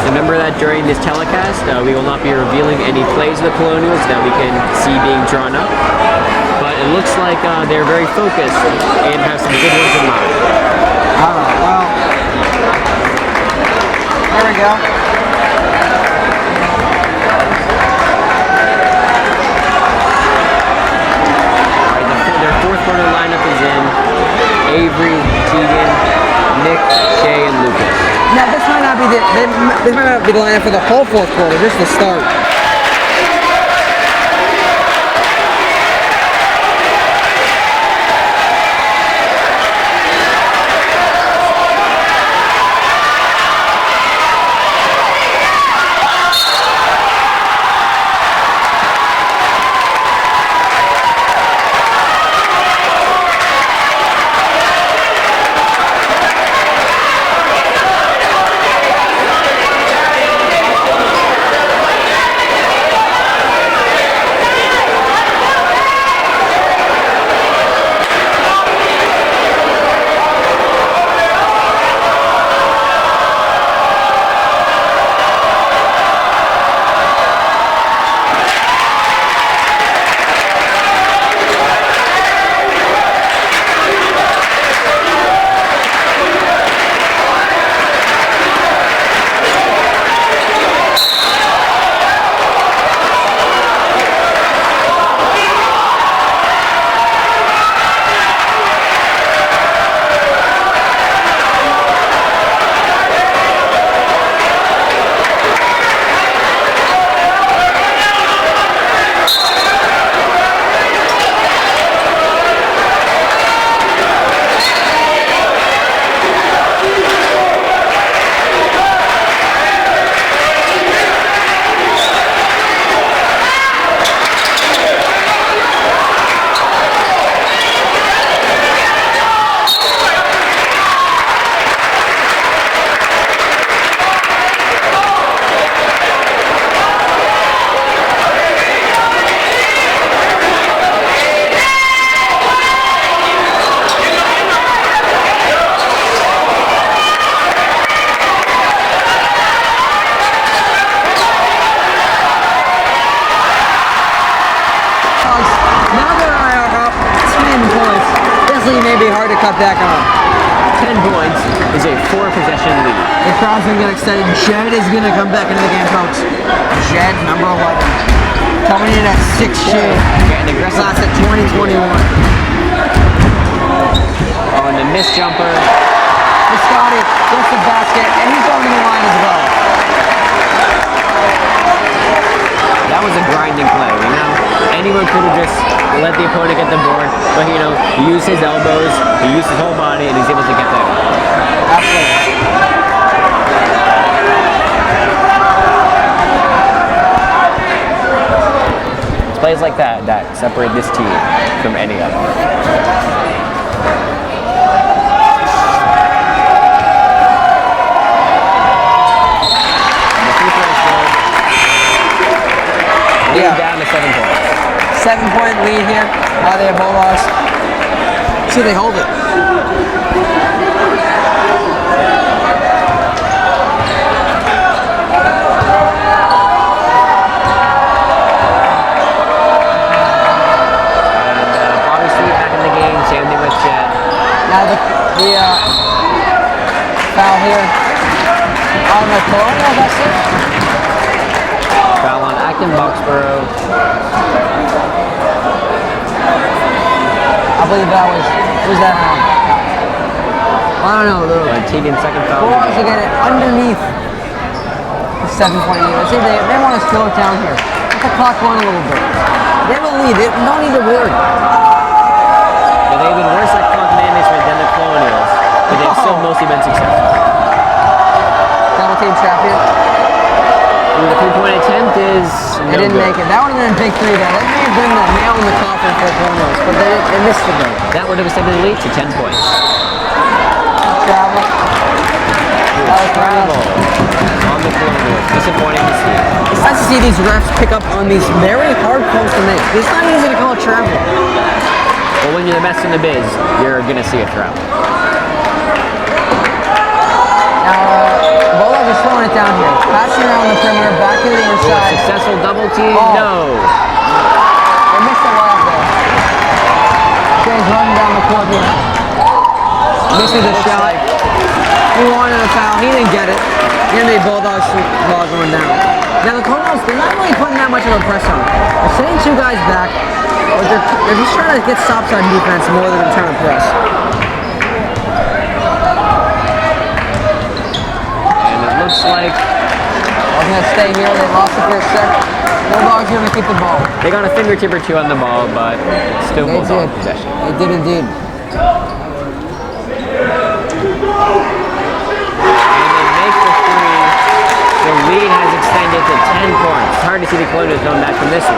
Remember that during this telecast, we will not be revealing any plays of the Colonials that we can see being drawn up. But it looks like they're very focused and have some good ones in mind. Alright, well, there we go. Their 4th quarter lineup is in. Avery, Tegan, Nick, Shay, and Lucas. Now this might not be the lineup for the whole 4th quarter, just the start. Defensively, may be hard to cut back on. 10 points is a 4-possession lead. The crowd's gonna get excited. Jed is gonna come back into the game, folks. Jed, number 11. Coming in at 6 shade. Getting aggressive. Class at 2021. Oh, and the missed jumper. Scotty gets the basket, and he's going to the line as well. That was a grinding play, you know? Anyone could have just let the opponent get the board, but you know, he used his elbows, he used his whole body, and he's able to get there. Absolutely. It's plays like that separate this team from any other. Yeah. Down to 7 points. 7-point lead here by the Bulldogs. See, they hold it. And Bobby Sweet back in the game. Same thing with Chet. Now the foul here on the Colonials, that's it. Foul on Acton-Boxborough. I believe that was that on? I don't know. Tegan's second foul. Bulldogs are getting underneath the 7-point lead. Let's see, they want to slow it down here. Let the clock run a little bit. They have a lead. They don't need to worry. Yeah, they've been worse at clock management than the Colonials, but they've still mostly been successful. Double team trap here. And the 3-point attempt is They didn't make it. That would have been a big 3 though. That may have been the nail in the coffin for the Colonials, but they missed the goal. That would have extended the lead to 10 points. Travel. Travel on the Colonials. Disappointing to see. It's nice to see these refs pick up on these very hard calls to make. It's not easy to call a travel. Well, when you're the best in the biz, you're going to see a travel. Bulldogs are slowing it down here. Passing around the perimeter, back to the inside. Successful double team? Oh. No. They missed a layup there. Shay's running down the court here. Missing the shot. He wanted a foul. He didn't get it. And the Bulldogs ball going down. Now the Colonials, they're not really putting that much of a press on. They're sending 2 guys back, but they're just trying to get stops on defense more than trying to press. Looks like I'm going to stay here. They lost the first set. Bulldogs are going to keep the ball. they got a fingertip or 2 on the ball, but still Bulldog possession. They did indeed. And they make the 3. The lead has extended to 10 points. It's hard to see the Colonials going back from this one.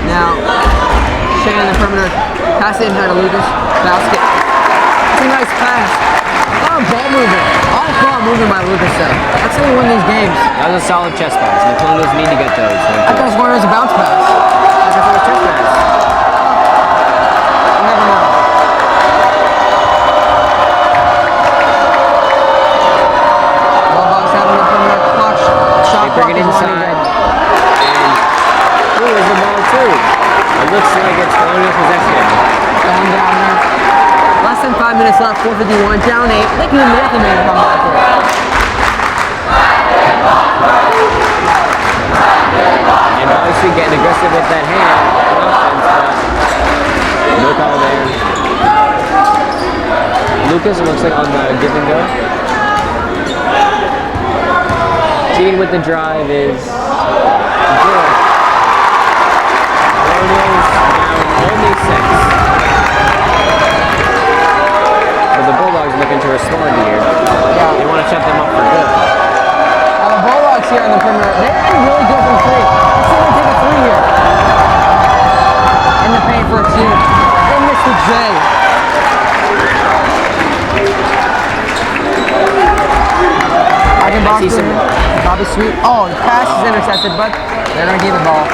Now, Shay on the perimeter. Pass it inside to Lucas. Basket. That's a nice pass. A lot of ball movement. All ball movement by Lucas there. That's how we win these games. That was a solid chest pass, and the Colonials need to get those. I thought it was one of those bounce pass. That's a chest pass. You never know. Bulldogs having the perimeter clock. Shot They bring clock it is inside. running. And where's the ball too? It looks like it's Colonial possession. Down there. Less than 5 minutes left. 4:51. Down 8. They can do nothing to come back here. And obviously getting aggressive with that hand on offense, but no call there. Lucas, it looks like on the give and go. Team with the drive is good. Colonials down only 6. But the Bulldogs looking to respond here. Yeah. They want to shut them up for good. Now the Bulldogs here on the perimeter, they've been really good from 3. Let's see them take a 3 here. In the paint for a 2. They missed the J. I see some. Bobby Sweet. Oh, the pass is intercepted, but they're going to give the ball.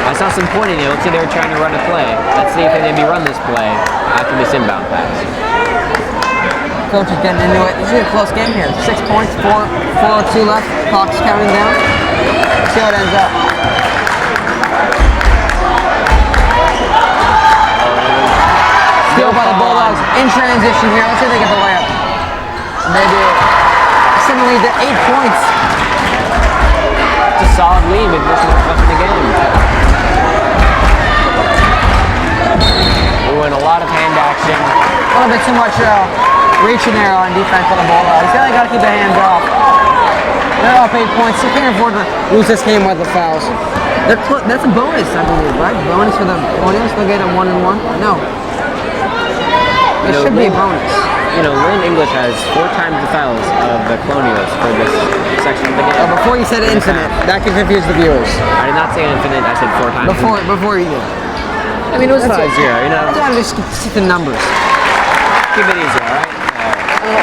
I saw some pointing there. Let's see, they were trying to run a play. Let's see if they maybe run this play after this inbound pass. Coach is getting into it. This is a close game here. 6 points, 4:02 left. Clock's counting down. Let's see how it ends up. in transition here. Let's see if they get the layup. They do. Extend the lead to 8 points. It's a solid lead with this much left in the game. We win a lot of hand action. A little bit too much reaching there on defense on the Bulldogs. You got to keep the hands off. They're up 8 points. You can't afford to lose this game with the fouls. That's a bonus, I believe, right? Bonus for the Colonials. They'll get a 1-1. No. It should be a bonus. You know, Lynn English has 4 times the fouls of the Colonials for this section of the game. Before you said infinite, that can confuse the viewers. I did not say infinite. I said 4 times. Before you did. I mean, it was 5-0. You know. That's why I just stick the numbers. Keep it easy, all right?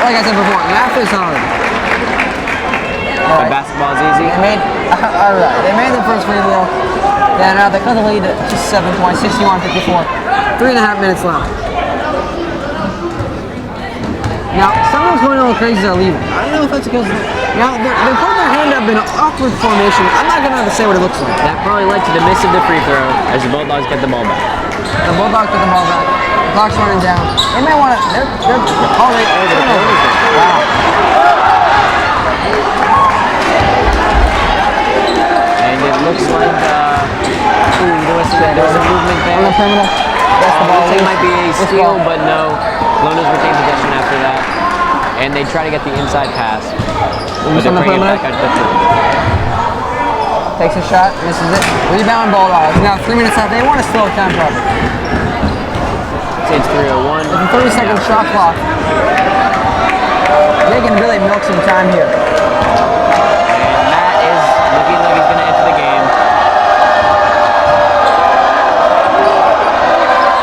Like I said before, math is hard. Right. Basketball is easy. They made all right. They made the first free throw. Then they cut the lead to 7 points, 61-54. 3.5 minutes left. Now, some of those going a little crazy are leaving. I don't know if that's because now they're putting their hand up in an awkward formation. I'm not gonna have to say what it looks like. That probably led to the miss of the free throw as the Bulldogs get the ball back. The Bulldogs get the ball back. The clock's running down. They may want to. They're calling it over the Colonials. Wow. And it looks like there's a movement there. On the perimeter. That's the ball. It might be a steal, but no. Colonials retain possession after that. And they try to get the inside pass. But they bring it back out to the field. Takes a shot, misses it. Rebound Bulldogs. Now 3 minutes left. They want to slow it down probably. It's 3:01. There's a 30-second shot clock. They can really milk some time here. And Matt is looking like he's going to enter the game.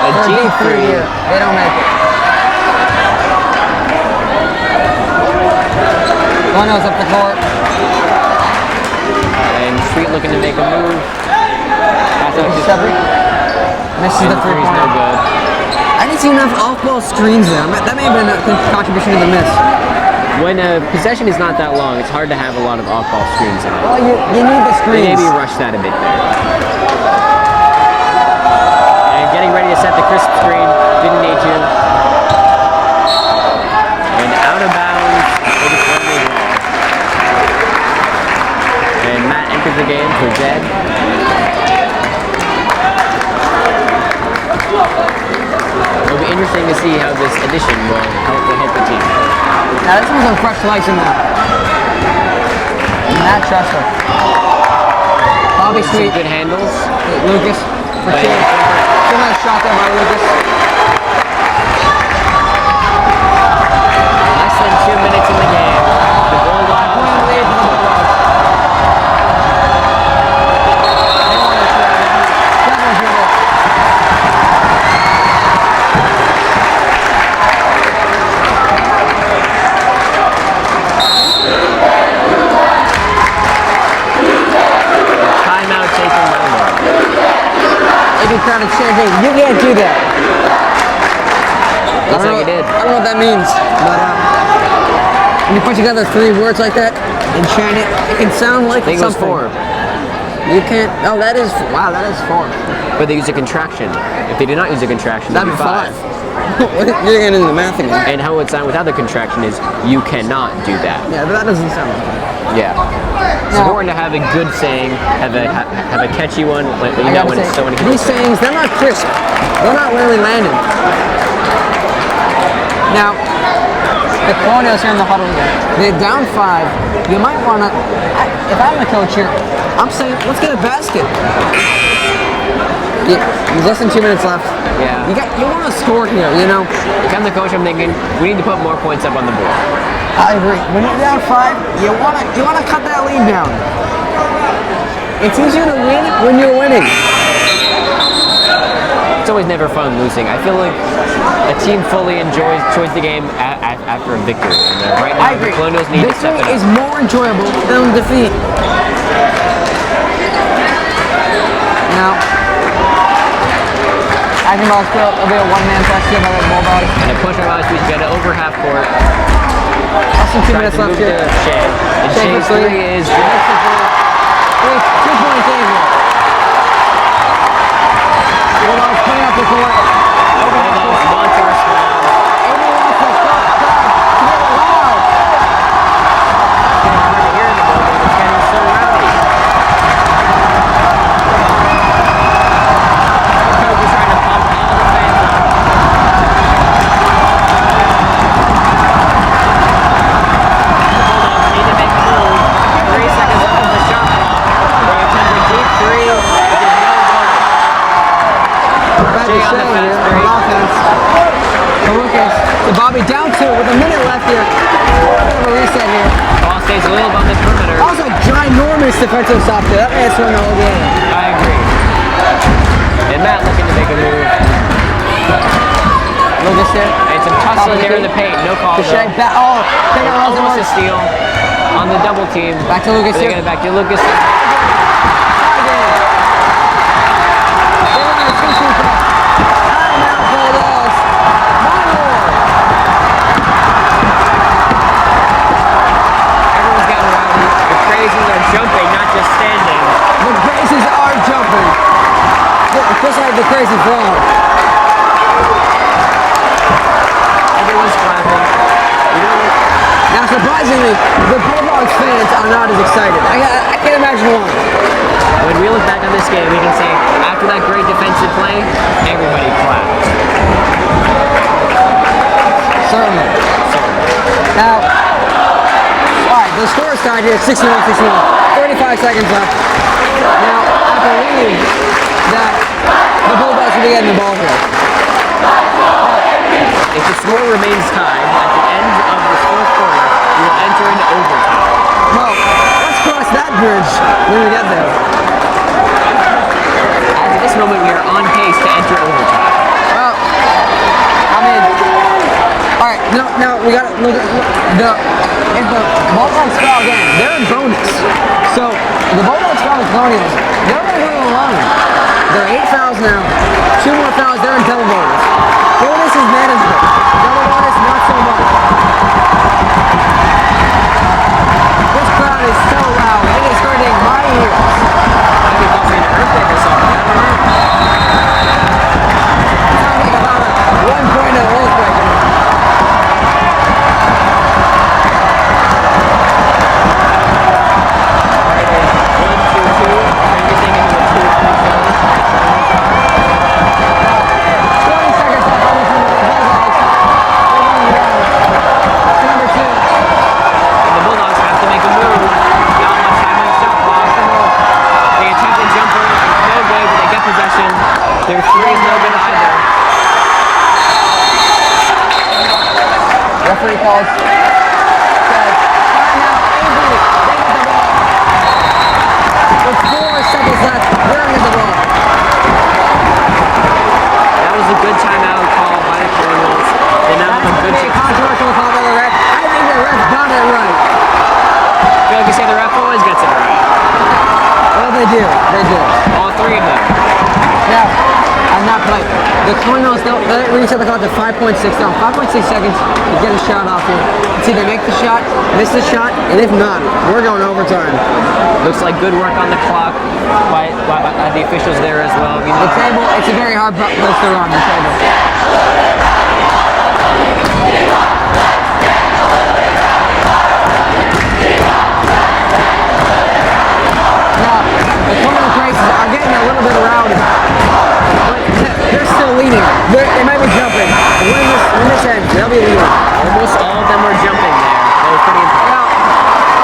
A G3 here. They don't make it. Colonials up the court. And Sweet looking to make a move. Pass out to Shepard. Misses the three-pointer. No good. I didn't see enough off-ball screens there. That may have been a contribution to the miss. When a possession is not that long, it's hard to have a lot of off-ball screens in it. Well, you need the screens. Maybe rush that a bit there. And getting ready to set the crisp screen. Didn't need to. And out of bounds for the Colonials ball. And Matt enters the game for Zed. It'll be interesting to see how this addition will help the team. Now this one's on fresh legs in that. Matt Tressler. Bobby Sweet. Some good handles. Lucas. For two. Still not a shot there by Lucas. Less than 2 minutes in the game. The Bulldogs. Lead for the Bulldogs. They want to try. Trevor's here. Timeout taken by Lynn. If you're trying to change it, you can't do that. Looks like he did. I don't know what that means, but when you put together 3 words like that and chant it, it can sound like I think it was something. 4. You can't. Oh, that is. Wow, that is 4. But they use a contraction. If they did not use a contraction, That'd be 5. You're getting into the math again. And how it would sound without the contraction is you cannot do that. Yeah, but that doesn't sound like that. Yeah. It's important to have a good saying, have a catchy one, like, you know, when it's so many these sayings, they're not crisp. They're not really landing. Now, the Colonials here in the huddle here. They're down 5. You might want to, if I'm the coach here, I'm saying, let's get a basket. Less than 2 minutes left. Yeah. You want to score here, you know. If I'm the coach, I'm thinking we need to put more points up on the board. I agree. When you're down 5, you wanna cut that lead down. It's easier to win when you're winning. It's always never fun losing. I feel like a team fully enjoys the game after a victory. And right now, I agree. the Colonials need to step it Victory up. is more enjoyable than defeat. Now, Acton-Boxborough will be a one-man press here by the Bulldogs. And a push around to get it over half court. Less than 2 minutes left here. Shea. And Shea's 3 is good. 2-point game here. Bulldogs putting up the court. Over half court. Bulldogs want to respond. stays a little on the perimeter. That was a ginormous defensive stop there. That man swung the whole game. I agree. And Matt looking to make a move. Lucas here. And some tussling there in the paint. No call though. They got Almost a steal on the double team. Back to Lucas They here. get it back to Lucas. Everyone's getting rowdy. The crazies are jumping, not just standing. The crazies are jumping. Just like the crazy frog. Everyone's clapping. Now, surprisingly, the Bulldogs fans are not as excited. I can't imagine why. When we look back on this game, we can say after that great defensive play, everybody clapped. Certainly. Now, all right, the score is tied here, 61-61. 35 seconds left. Now, I believe that the Bulldogs will be getting the ball here. If the score remains tied at the end of the fourth quarter, we will enter into overtime. Well, let's cross that bridge when we get there. As of this moment, we are on pace to enter overtime. Well, I mean, all right, now we got to look at if the Bulldogs foul again, they're in bonus. So the Bulldogs foul the Colonials, they're going to go alone. They're 8 fouls now, 2 more fouls, they're in double bonus. Bonus is manageable. Double bonus, not so much. This crowd is so loud, it is hurting my ears. Might be causing an earthquake or something. I don't know. It's sounding about a 1.0 earthquake. Their three is no good either. Referee calls. Says, timeout, Avery. They get the ball. With 4 seconds left, they're gonna get the ball. That was a good timeout call by the Colonials. They now have a good That's a controversial call by the ref. I think the ref got it right. I feel like you say the ref always gets it right. Well, they do. They do. All three of them. Now, I'm not playing. The Colonials, they'll reset the clock to 5.6 down. 5.6 seconds to get a shot off here. Let's either make the shot, miss the shot, and if not, we're going overtime. Looks like good work on the clock by the officials there as well. I mean, The table, it's a very hard place to run, the table. Now, the Colonial Crazies are getting a little bit rowdy. But they're still leading. They might be jumping. When this ends, they'll be leading. almost all of them were jumping there. That was pretty impressive. Now,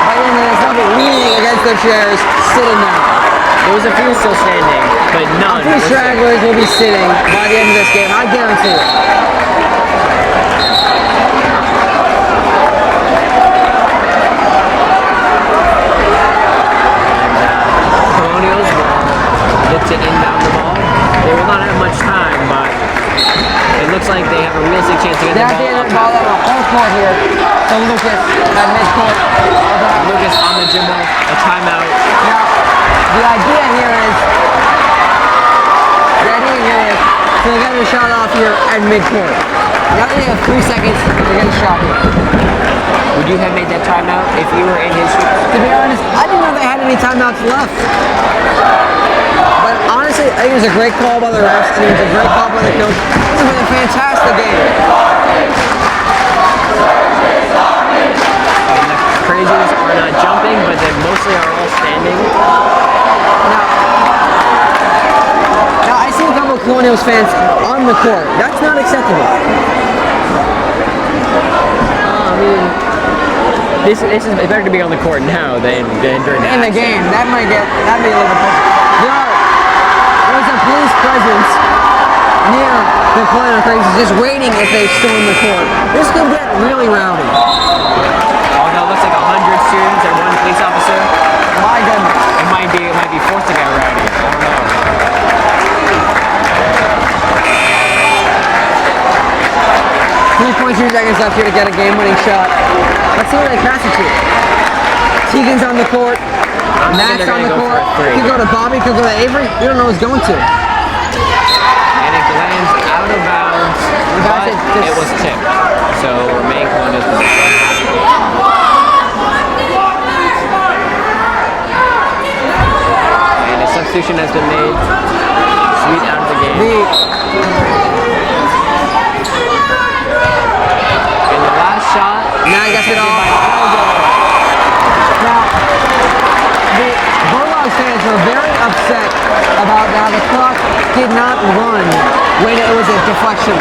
by the end of this, they'll be leaning against their chairs, sitting down. There was a few still standing, but none. A few were stragglers will be sitting by the end of this game. I guarantee it. Colonials will look to inbound the ball. They will not have much time, but it looks like they have a realistic chance to get They're the at the end of the ball ball up. at a whole court here. So Lucas at midcourt. Lucas on the dribble, a timeout. Now, the idea here is so they got a shot off here at midcourt. Now they have 3 seconds to get a shot here. Would you have made that timeout if you were in his shoes? To be honest, I didn't know they had any timeouts left. But honestly, I think it was a great call by the refs, and it was a great call by the coach. This was a fantastic game. And the crazies are not jumping, but they mostly are all standing. Now I see a couple of Colonials fans on the court. That's not acceptable. This is better to be on the court now than during In the game, that may be a little bit. There's a police presence near the Colonial Crazies, just waiting if they storm the court. This could get really rowdy. Although it looks like 100 students are 2 seconds left here to get a game-winning shot. Let's see where they pass it to. Tegan's on the court. Max on the court. Could go to Bobby, could go to Avery. You don't know who's going to. And it lands out of bounds, but it was tipped. So remaining Colonials possession. And a substitution has been made. Sweet out of the game. And the last shot. Now you got it all. Now, the Bulldogs fans were very upset about how the clock did not run when it was a deflection.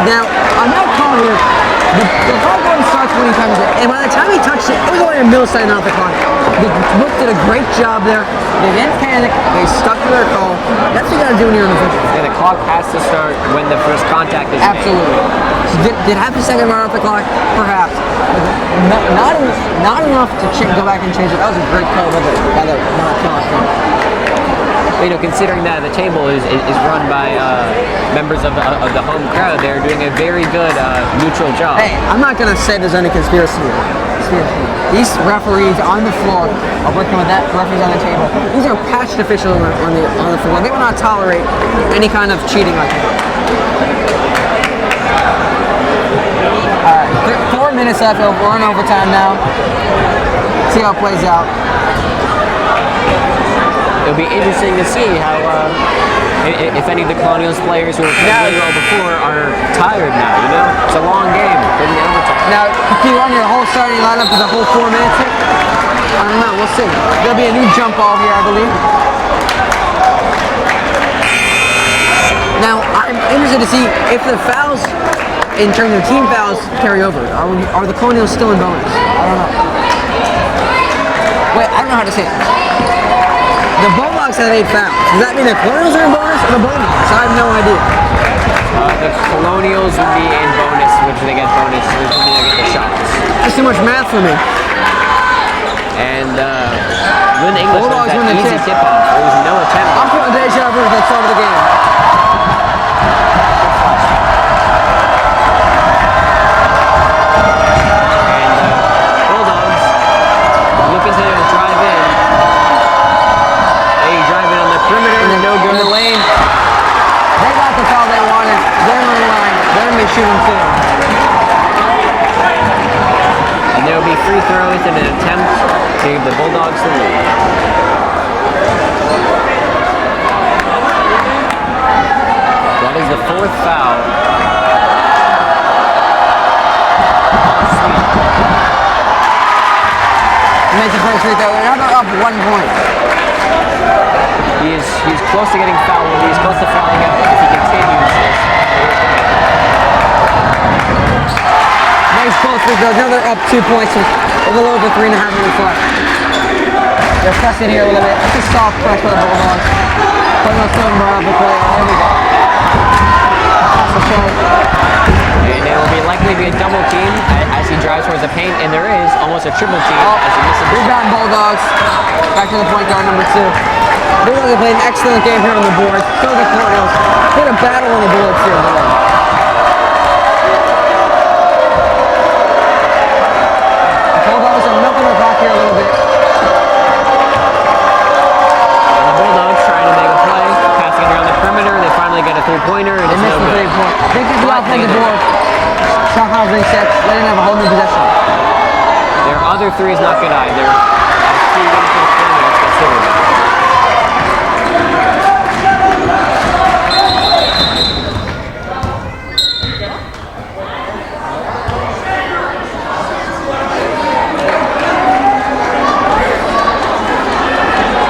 Now, on that call here, the clock only starts when he touches it, and by the time he touched it, it was only a millisecond off the clock. The Book did a great job there. They didn't panic. They stuck to their call. That's what you got to do when you're in the official. Yeah, the clock has to start when the first contact is Absolutely. made. So did half a second run off the clock? Perhaps. Not enough to go back and change it. That was a great call by the clock. You know, considering that the table is run by members of the home crowd, they're doing a very good neutral job. Hey, I'm not going to say there's any conspiracy here. These referees on the floor are working with that referees on the table. These are patched officials on the floor. They will not tolerate any kind of cheating like that. All right, 4 minutes left. We're in overtime now. See how it plays out. It'll be interesting to see how, if any of the Colonials players who have played really well before are tired now, you know? It's a long game, in the overtime. Now, if you run your whole starting lineup for the whole 4 minutes, I don't know, we'll see. There'll be a new jump ball here, I believe. Now, I'm interested to see if the fouls, in terms of team fouls, carry over. Are the Colonials still in bonus? I don't know. Wait, I don't know how to say it. The Bulldogs have 8 fouls. Does that mean the Colonials are in bonus or the Bulldogs? I have no idea. The Colonials would be in bonus, which they get bonus, which they get the shots. That's too much math for me. And Lynn English Bulldogs was win that the easy tip. tip-off. There was no attempt. I'm feeling deja vu at the start of the game. Shooting too. And there will be free throws in an attempt to give the Bulldogs the lead. That is the 4th foul. He makes the first free throw. They're not up 1 point. He's close to getting fouled. He's close to fouling up if he continues this. Nice close free throw. Now they're up 2 points with a little over 3.5 minutes left. They're pressing here a little bit. It's a soft press for the Bulldogs. Putting on some up the play. There we go. And it will likely be a double team as he drives towards the paint, and there is almost a triple team as he misses. Rebound Bulldogs. Back to the point guard number 2. Bulldogs have played an excellent game here on the board. So the Colonials. Put a battle on the boards here today. Three-pointer, and they missed the 3-point. They get the offensive board. Somehow resets. They didn't have a whole new possession. Their other 3 is not good either.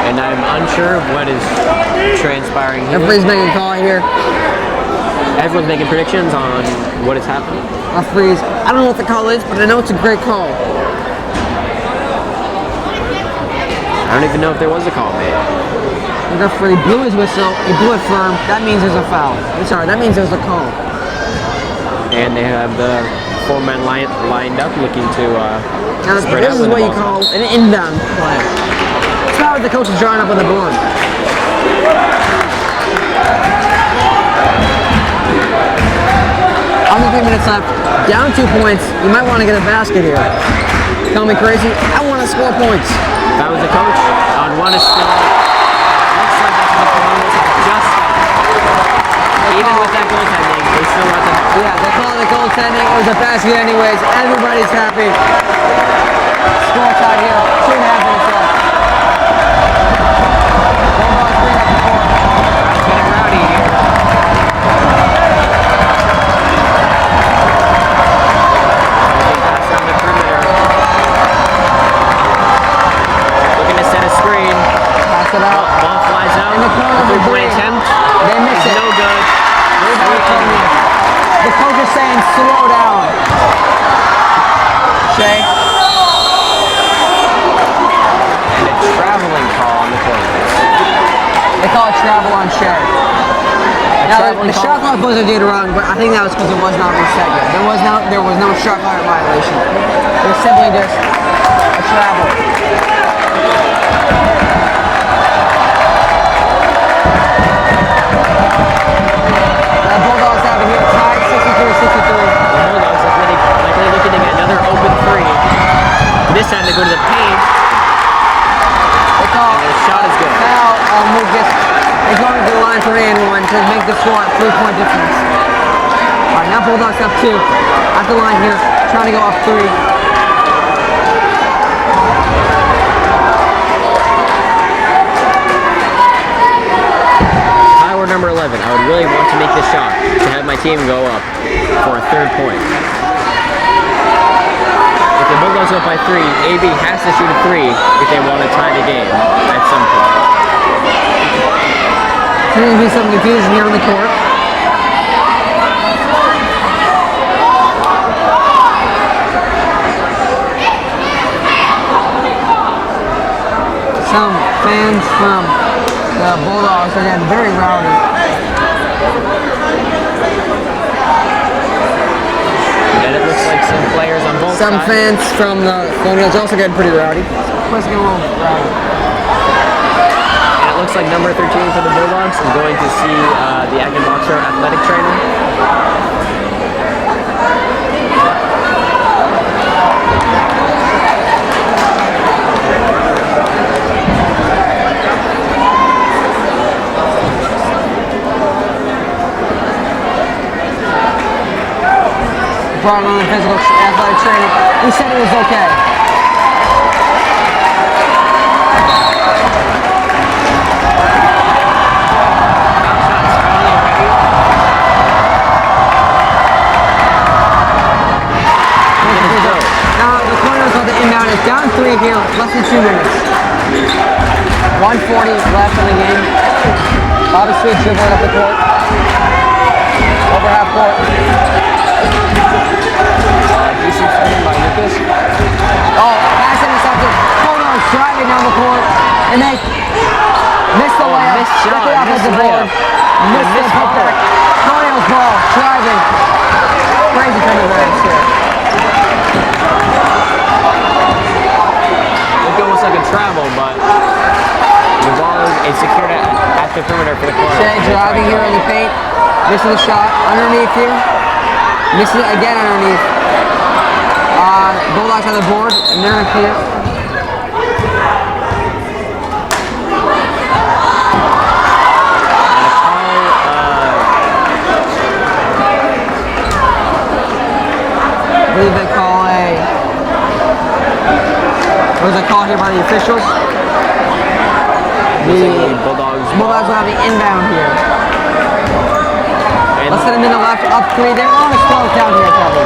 And I'm unsure of what is transpiring here. Referee's making a call here. Everyone's making predictions on what is happening. Referees, I don't know what the call is, but I know it's a great call. I don't even know if there was a call made. The referee blew his whistle, he blew it firm, that means there's a foul. I'm sorry, that means there's a call. And they have the 4 men lined up looking to now, spread this out is what you call an inbound play. It's not what the coach is drawing up on the board. On 3 minutes left. Down 2 points. You might want to get a basket here. Call me crazy. I want to score points. If I was a coach, I would want to score. Looks like that's the Colonials have just stopped. Even with that goaltending, they still want to. Yeah, they call it a goaltending. It was a basket anyways. Everybody's happy. Score tied here. 2.5 minutes left. Bulldogs bring up the court. It's getting rowdy here. Pass on the perimeter. Looking to set a screen. Pass it out. Ball flies out. In the corner of the Three-point three. attempt. They miss it. No good. The coach is saying slow down. Shay. And a traveling call on the Colonials. They call it travel on Shay. Now, traveling the call? shot clock wasn't did wrong, but I think that was because it was not reset yet. There was no shot clock violation. It was simply just a travel. Bulldogs have it here, tied 63-63. The Bulldogs are really likely looking to get another open three. This time they go to the paint. They call And the shot is good. foul on Lucas. They're going to the line for an and one to make the score a 3-point difference. All right, now Bulldogs up 2. At the line here, trying to go up 3. Number 11, I would really want to make this shot to have my team go up for a 3rd point. If the Bulldogs go up by 3, AB has to shoot a 3 if they want to tie the game at some point. Seems to be some confusion here on the court. Some fans from the Bulldogs are getting very rowdy. And it looks like some players on both Some sides. fans from the Colonials also getting pretty rowdy. Let's get a little rowdy. And it looks like number 13 for the Bulldogs is going to see the Acton-Boxborough athletic trainer. Brought on the physical athletic training. He said it was okay. Now the Colonials on the inbound is down 3 here, less than 2 minutes. 1:40 left in the game. Bobby Sweet dribbling up the court. Over half court. Decent screen by Lucas. Oh, pass intercepted. Colonials driving down the court, and they missed the layup. Missed shot, Get the offensive missed board. layup. Missed the Missed putback. ball. Colonials ball, driving. Crazy turnovers here. Looked almost like a travel, but the ball is secured at the perimeter for the Colonials. Shea driving here in the paint. Misses the shot underneath here. Misses it again underneath. Bulldogs on the board, and they're in clear. I believe they call what was it called here by the officials? The Bulldogs Bulldogs will have the inbound here. And Less than a minute left, up 3. They're on a slow down here, probably.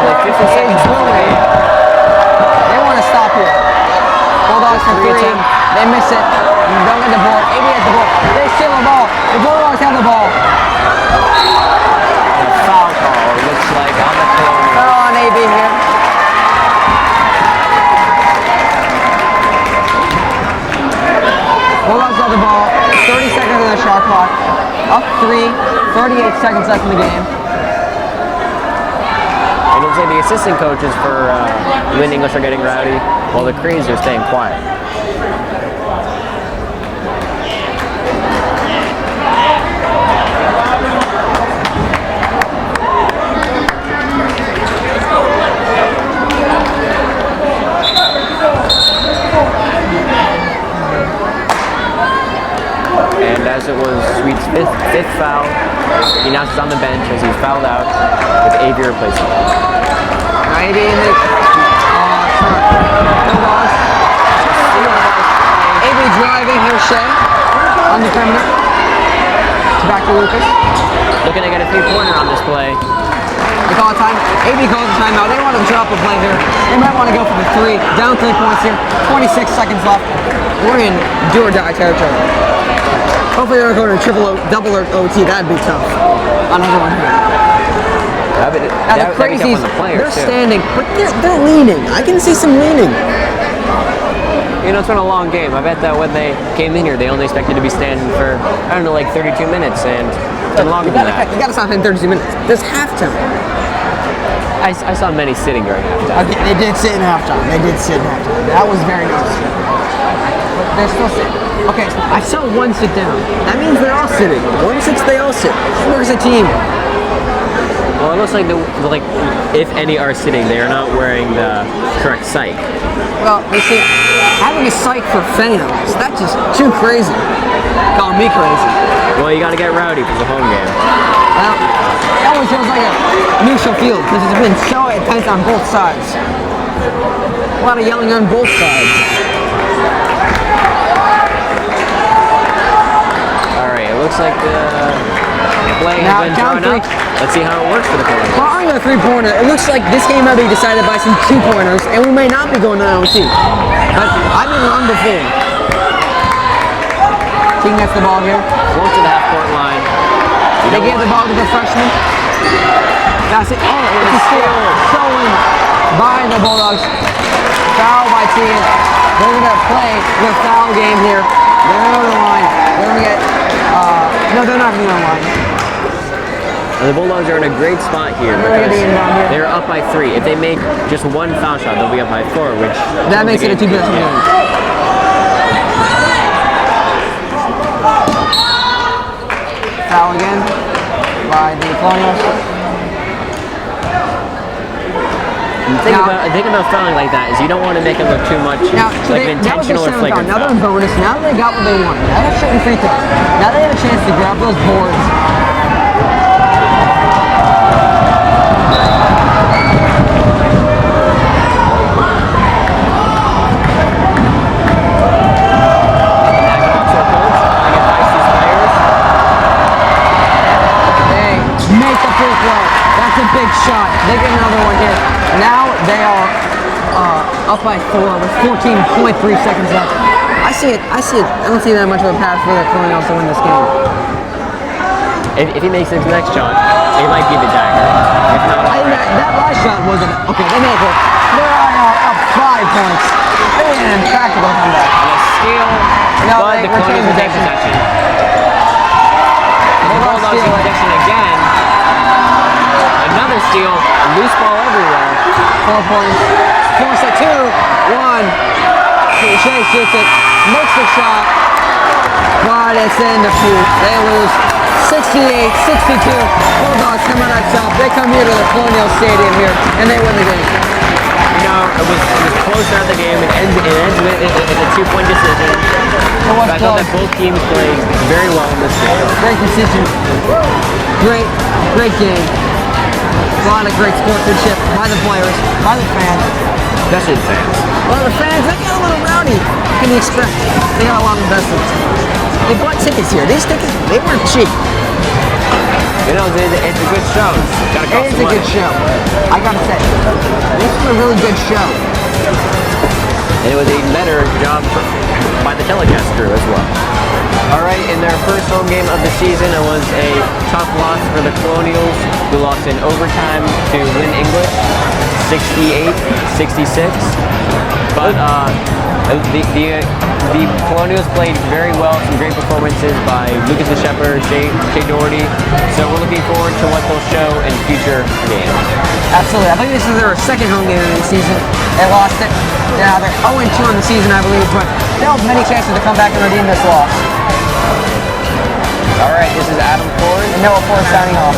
like 50 seconds left in the game. They want to stop here. Bulldogs for 3. They miss it. You don't get the ball. AB has the ball. They steal the ball. The Bulldogs have the ball. And a foul call, it looks like, on the Colonials. Foul on AB here. Bulldogs have the ball. 30 seconds on the shot clock. Up 3. 38 seconds left in the game. It looks like the assistant coaches for Lynn English are getting rowdy, while the Crees are staying quiet. fifth foul. He now sits on the bench as he's fouled out with Avery replacing him. Maybe in the Bulldogs. Avery driving, here's Shea on the perimeter. Back to Lucas. Looking to get a 3-pointer on this play. They call a time. AB calls a timeout. They want to drop a play here. They might want to go for the 3. Down 3 points here. 26 seconds left. We're in do or die territory. Hopefully they're going to double or OT. That'd be tough. Another one here. Now the crazies, they're standing, but they're leaning. I can see some leaning. You know, it's been a long game. I bet that when they came in here, they only expected to be standing for, I don't know, like 32 minutes, and it's been longer than that. You gotta stop in 32 minutes. There's halftime. I saw many sitting during halftime. Okay, they did sit in halftime. That was very nice. But they're still sitting. Okay, I saw one sit down. That means they're all sitting. One sits, they all sit. It works a team. Well, it looks like if any are sitting, they are not wearing the correct psych. Well, they say having a psych for fans, that's just too crazy. Calling me crazy. Well, you got to get rowdy for the home game. Well, it always feels like a neutral field because it's been so intense on both sides. A lot of yelling on both sides. All right, it looks like the play has been drawn up. Let's see how it works for the Colonials. Well, I'm going to 3-pointer. It looks like this game might be decided by some 2-pointers, and we may not be going to OT. But I've been wrong before. Team gets the ball here. Close to the half-court line. They gave the ball to the freshman. That's it. Oh, it's a steal. Stolen by the Bulldogs. Foul by team. They're going to play the foul game here. They're on the line. They're going to get... no, they're not going to the line. And the Bulldogs are in a great spot here because they're up by 3. If they make just one foul shot, they'll be up by 4, which... That makes it a 2-possession game. Foul again by the Colonials. The thing about fouling like that is you don't want to make it look too much like an intentional or flagrant foul. Now foul. they're in bonus. Now they got what they wanted. Now they're shooting free throws. Now they have a chance to grab those boards. That's a big shot. They get another one here. Now they are up by 4 with 14.3 seconds left. I see it. I don't see that much of a path for the Colonials to win this game. If he makes his next shot, it might be the dagger. If not, that last shot wasn't okay. They make it. They're up 5 points. They had an impractical comeback. And a steal. No, but the Colonials will take possession. The Bulldogs in possession again. Another steal, loose ball everywhere. 4 points. Force it 2, 1. Shea shoots it, makes the shot, but it's in the feet. They lose 68-62. Bulldogs come out on top. They come here to the Colonial Stadium here, and they win the game. You know, it was close out the game. It ends with a 2-point decision. I thought that both teams played very well in this game. Great decision. Great game. A lot of great sportsmanship by the players, by the fans. Especially the fans. Well, the fans, they get a little rowdy. What can you expect? They got a lot of investments. They bought tickets here. These tickets, they weren't cheap. You know, it's a good show. It is a good show. I gotta say, this was a really good show. And it was a better job by the telecast crew as well. Alright, in their first home game of the season, it was a tough loss for the Colonials, who lost in overtime to Lynn English, 68-66. But the Colonials played very well, some great performances by Lucas the Shepherd, Jay Doherty. So we're looking forward to what they'll show in future games. Absolutely. I think this is their second home game of the season. They lost it. Yeah, they're 0-2 on the season, I believe, but they'll have many chances to come back and redeem this loss. All right, this is Adam Ford and Noah Ford signing off.